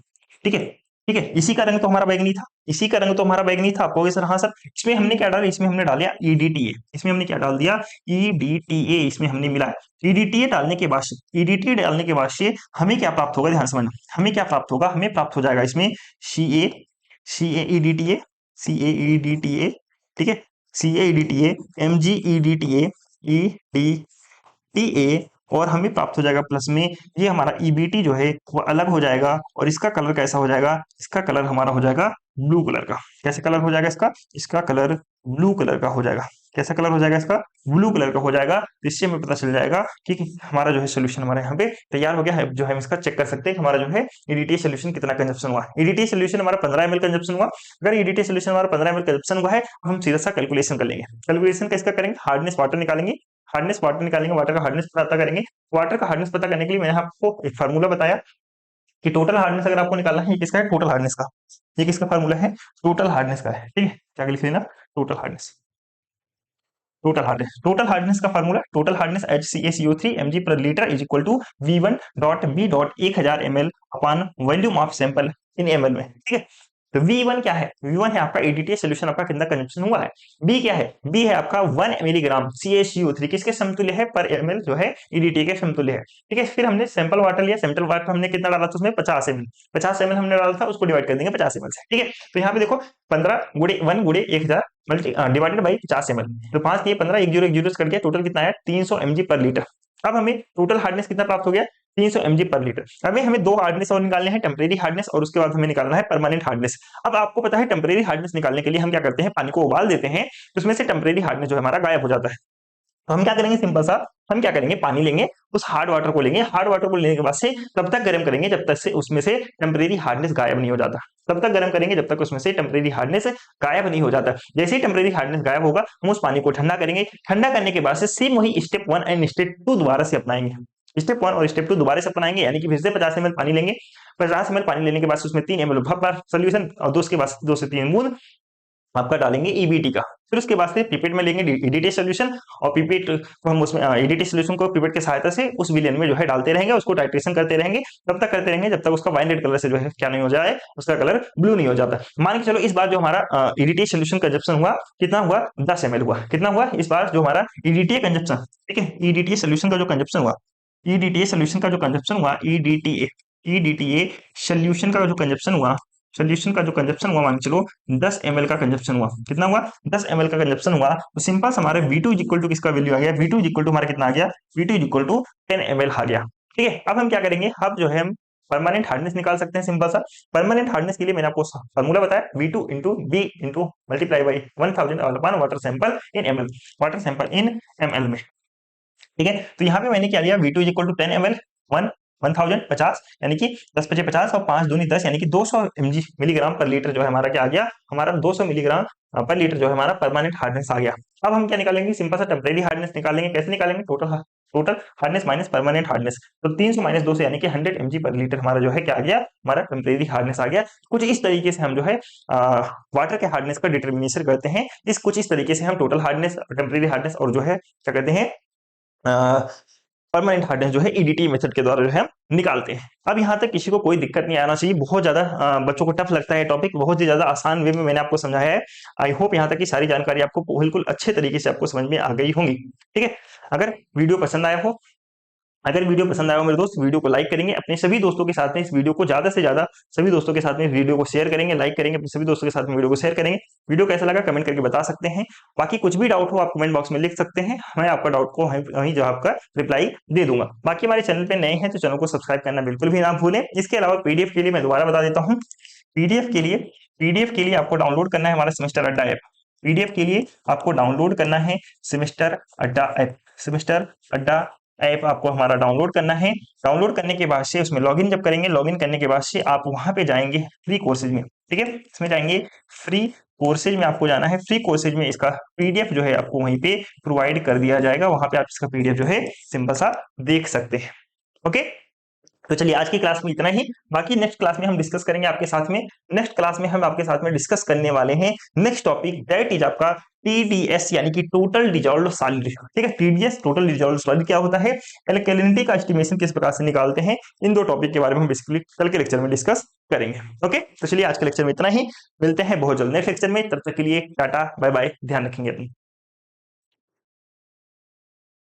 ठीक है, ठीक है, इसी का रंग तो हमारा बैगनी था, इसी का रंग तो हमारा बैगनी था। आप कहोगे सर हाँ सर, इसमें हमने क्या डाला, इसमें हमने डाला ईडीटीए, इसमें हमने क्या डाल दिया, ईडीटीए, इसमें हमने मिला ईडीटीए डालने के बाद, ईडीटीए डालने के बाद से हमें क्या प्राप्त होगा, ध्यान समझना, हमें क्या प्राप्त होगा, हमें प्राप्त हो जाएगा इसमें सी ए ईडीटीए, सी ए ईडीटीए ठीक है, CaEDTA, MgEDTA, EDTA और हमें प्राप्त हो जाएगा प्लस में ये हमारा EBT जो है वो अलग हो जाएगा और इसका कलर कैसा हो जाएगा, इसका कलर हमारा हो जाएगा ब्लू कलर का। कैसे कलर हो जाएगा इसका, इसका कलर ब्लू कलर का हो जाएगा। कैसा कलर हो जाएगा इसका, ब्लू कलर का हो जाएगा। तो इससे हमें पता चल जाएगा कि हमारा जो है सोल्यूशन हमारे यहाँ पे तैयार हो गया है। जो है हम इसका चेक कर सकते हैं कि हमारा जो है EDTA सोल्यूशन कितना कंजप्शन हुआ। EDTA सोल्यूशन हमारा 15 ml कंजप्शन हुआ। अगर EDTA सोल्यूशन हमारा 15 ml कंजप्शन हुआ है तो हम सीधा सा कैलकुलेशन कर लेंगे। कैलकुलेशन कैसे करेंगे, हार्डनेस वाटर निकालेंगे, हार्डनेस वाटर निकालेंगे, वाटर का हार्डनेस पता करेंगे। वाटर का हार्डनेस पता करने के लिए मैंने आपको एक फार्मूला बताया कि टोटल हार्डनेस अगर आपको निकालना है, ये किसका है, टोटल हार्डनेस का। ये किसका फार्मूला है, टोटल हार्डनेस का है। ठीक है, क्या लिख लेना, टोटल हार्डनेस। टोटल हार्डनेस का formula, total hardness HCaCO3 mg per litre is equal to V1.B.1000 ml upon volume of sample in ml में। ठीक है, तो V1 क्या है, V1 है आपका EDTA सोल्यूशन आपका कितना कंजप्शन हुआ है। B क्या है, B है आपका 1 मिलीग्राम CaCO3 किसके समतुल्य है, पर ml जो है EDTA के समतुल्य है। ठीक है, फिर हमने सैंपल वाटर लिया, सैंपल वाटर हमने कितना डाला था उसमें 50 ml, 50 ml हमने डाला था, उसको डिवाइड कर देंगे 50 ml से। ठीक है, तो यहाँ पे देखो 15 गुड़े 1 गुड़े 1000 डिवाइडेड बाई 50 ml, तो 5 दिए 15, 1 जीरो कट गया, टोटल कितना है 300 mg पर लीटर। अब हमें टोटल हार्डनेस कितना प्राप्त हो गया, 300 mg पर लीटर। अभी हमें दो हार्डनेस और निकालने हैं, टेम्परेरी हार्डनेस और उसके बाद हमें निकालना है परमानेंट हार्डनेस। अब आपको पता है टेम्परेरी हार्डनेस निकालने के लिए हम क्या करते हैं, पानी को उबाल देते हैं, तो उसमें से टेम्परेरी हार्डनेस जो है हमारा गायब हो जाता है। तो हम क्या करेंगे, सिंपल सा हम क्या करेंगे, पानी लेंगे, उस हार्ड वाटर को लेंगे, हार्ड वाटर को लेने के बाद से तब तक गर्म करेंगे जब तक से उसमें से टेम्परेरी हार्डनेस गायब नहीं हो जाता। तब तक गर्म करेंगे जब तक उसमें से टेम्परेरी हार्डनेस गायब नहीं हो जाता। जैसे ही टेम्परेरी हार्डनेस गायब होगा हम उस पानी को ठंडा करेंगे। ठंडा करने के बाद से सेम वही स्टेप 1 एंड स्टेप 2 दोबारा से अपनाएंगे। स्टेप 1 और स्टेप 2 दोबारा से अपनाएंगे, यानी कि फिर से 50 ml पानी लेंगे। 50 ml पानी लेने के बाद उसमें 3 ml भाप सोल्यूशन और दो उसके बाद 2 से 3 बूंद आपका डालेंगे EBT का। फिर उसके बाद से पिपेट में लेंगे EDTA सोल्यूशन और पिपेट को हम उसमें EDTA सोल्यूशन को पिपेट की सहायता से उस विलियन में जो है डालते रहेंगे, उसको टाइट्रेशन करते रहेंगे, तब तक करते रहेंगे जब तक उसका वाइन रेड कलर से जो है क्या नहीं हो जाए, उसका कलर ब्लू नहीं हो जाता। मान के चलो इस बार जो हमारा EDTA सोल्यूशन कंजप्शन हुआ कितना हुआ, 10 ml हुआ। कितना हुआ इस बार जो हमारा EDTA कंजप्शन, ठीक है, EDTA सोल्यूशन का जो कंजप्शन हुआ, EDTA सोल्यूशन का जो कंजप्शन हुआ, EDTA सोल्यूशन का जो कंजप्शन हुआ, सोल्यूशन का जो कंजप्शन हुआ, मान के चलो 10 ml का कंजप्शन हुआ। कितना हुआ, 10 ml का कंजप्शन हुआ। तो सिंपल हमारे V2 इज इक्वल टू किसका वैल्यू आ गया, V2 इज इक्वल टू हमारा कितना आ गया, V2 is equal to 10 ml आ गया। ठीक है, अब हम क्या करेंगे, अब जो है हम परमानेंट हार्डनेस निकाल सकते हैं। सिंपल सा परमानेंट हार्डनेस के लिए मैंने आपको फार्मूला बताया, V2 into B into multiply by 1000 upon water sample in ml, water sample in ml में। ठीक है, तो यहाँ पे मैंने क्या लिया, V2 is equal to 10 ml 1000 50, यानी कि 10 पचे 50 और 5 दूनी 10, यानी कि 200 मिलीग्राम पर लीटर जो है हमारा क्या आ गया, हमारा 200 मिलीग्राम पर लीटर जो है हमारा परमानेंट हार्डनेस आ गया। अब हम क्या निकालेंगे, सिंपल सा टेम्परेरी हार्डनेस निकालेंगे। कैसे निकालेंगे, total hardness minus permanent hardness. तो 300 माइनस 200 यानी कि 100 mg पर लीटर हमारा जो है क्या आ गया, हमारा टेम्परेरी हार्डनेस आ गया। कुछ इस तरीके से हम जो है वाटर के हार्डनेस का डिटर्मिनेशन करते हैं। कुछ इस तरीके से हम टोटल हार्डनेस, टेम्परेरी हार्डनेस और जो है क्या कहते हैं परमानेंट हार्डनेस जो है EDTA मेथड के द्वारा जो है हम निकालते हैं। अब यहाँ तक किसी को कोई दिक्कत नहीं आना चाहिए। बहुत ज्यादा बच्चों को टफ लगता है टॉपिक, बहुत ही ज्यादा आसान वे में मैंने आपको समझाया है। आई होप यहाँ तक की सारी जानकारी आपको बिल्कुल अच्छे तरीके से आपको समझ में आ गई होंगी। ठीक है, अगर वीडियो पसंद आया हो, अगर वीडियो पसंद आया हो मेरे दोस्त, वीडियो को लाइक करेंगे, अपने सभी दोस्तों के साथ में इस वीडियो को ज्यादा से ज्यादा सभी दोस्तों के साथ में वीडियो को शेयर करेंगे, लाइक करेंगे, अपने सभी दोस्तों के साथ में वीडियो को शेयर करेंगे। वीडियो कैसा लगा कमेंट करके बता सकते हैं। बाकी कुछ भी डाउट हो आप कमेंट बॉक्स में लिख सकते हैं, मैं आपका डाउट को वहीं जो आपका रिप्लाई दे दूंगा। बाकी हमारे चैनल पे नए हैं तो चैनल को सब्सक्राइब करना बिल्कुल भी ना भूलें। इसके अलावा पीडीएफ के लिए मैं दोबारा बता देता हूँ, पीडीएफ के लिए आपको डाउनलोड करना है हमारा सेमेस्टर अड्डा ऐप। पीडीएफ के लिए आपको डाउनलोड करना है सेमेस्टर अड्डा ऐप, सेमेस्टर अड्डा ऐप आपको हमारा डाउनलोड करना है। डाउनलोड करने के बाद से उसमें लॉगिन जब करेंगे, लॉगिन करने के बाद से आप वहां पे जाएंगे फ्री कोर्सेज में। ठीक है, इसमें जाएंगे फ्री कोर्सेज में, आपको जाना है फ्री कोर्सेज में। इसका पीडीएफ जो है आपको वहीं पे प्रोवाइड कर दिया जाएगा, वहां पे आप इसका पीडीएफ जो है सिंपल सा देख सकते हैं। ओके, तो चलिए आज की क्लास में इतना ही। बाकी नेक्स्ट क्लास में हम डिस्कस करेंगे आपके साथ में, नेक्स्ट क्लास में हम आपके साथ में डिस्कस करने वाले हैं नेक्स्ट टॉपिक, दैट इज आपका TDS यानी कि टोटल डिजॉल्व्ड सॉलिड। ठीक है, TDS टोटल डिजॉल्व्ड सॉलिड क्या होता है, एल्कलिनिटी का एस्टिमेशन किस प्रकार से निकालते हैं, इन दो टॉपिक के बारे में हम बेसिकली कल के लेक्चर में डिस्कस करेंगे। ओके, तो चलिए आज के लेक्चर में इतना ही, मिलते हैं बहुत जल्द नेक्स्ट लेक्चर में। तब तक के लिए टाटा बाय बाय, ध्यान रखेंगे अपनी।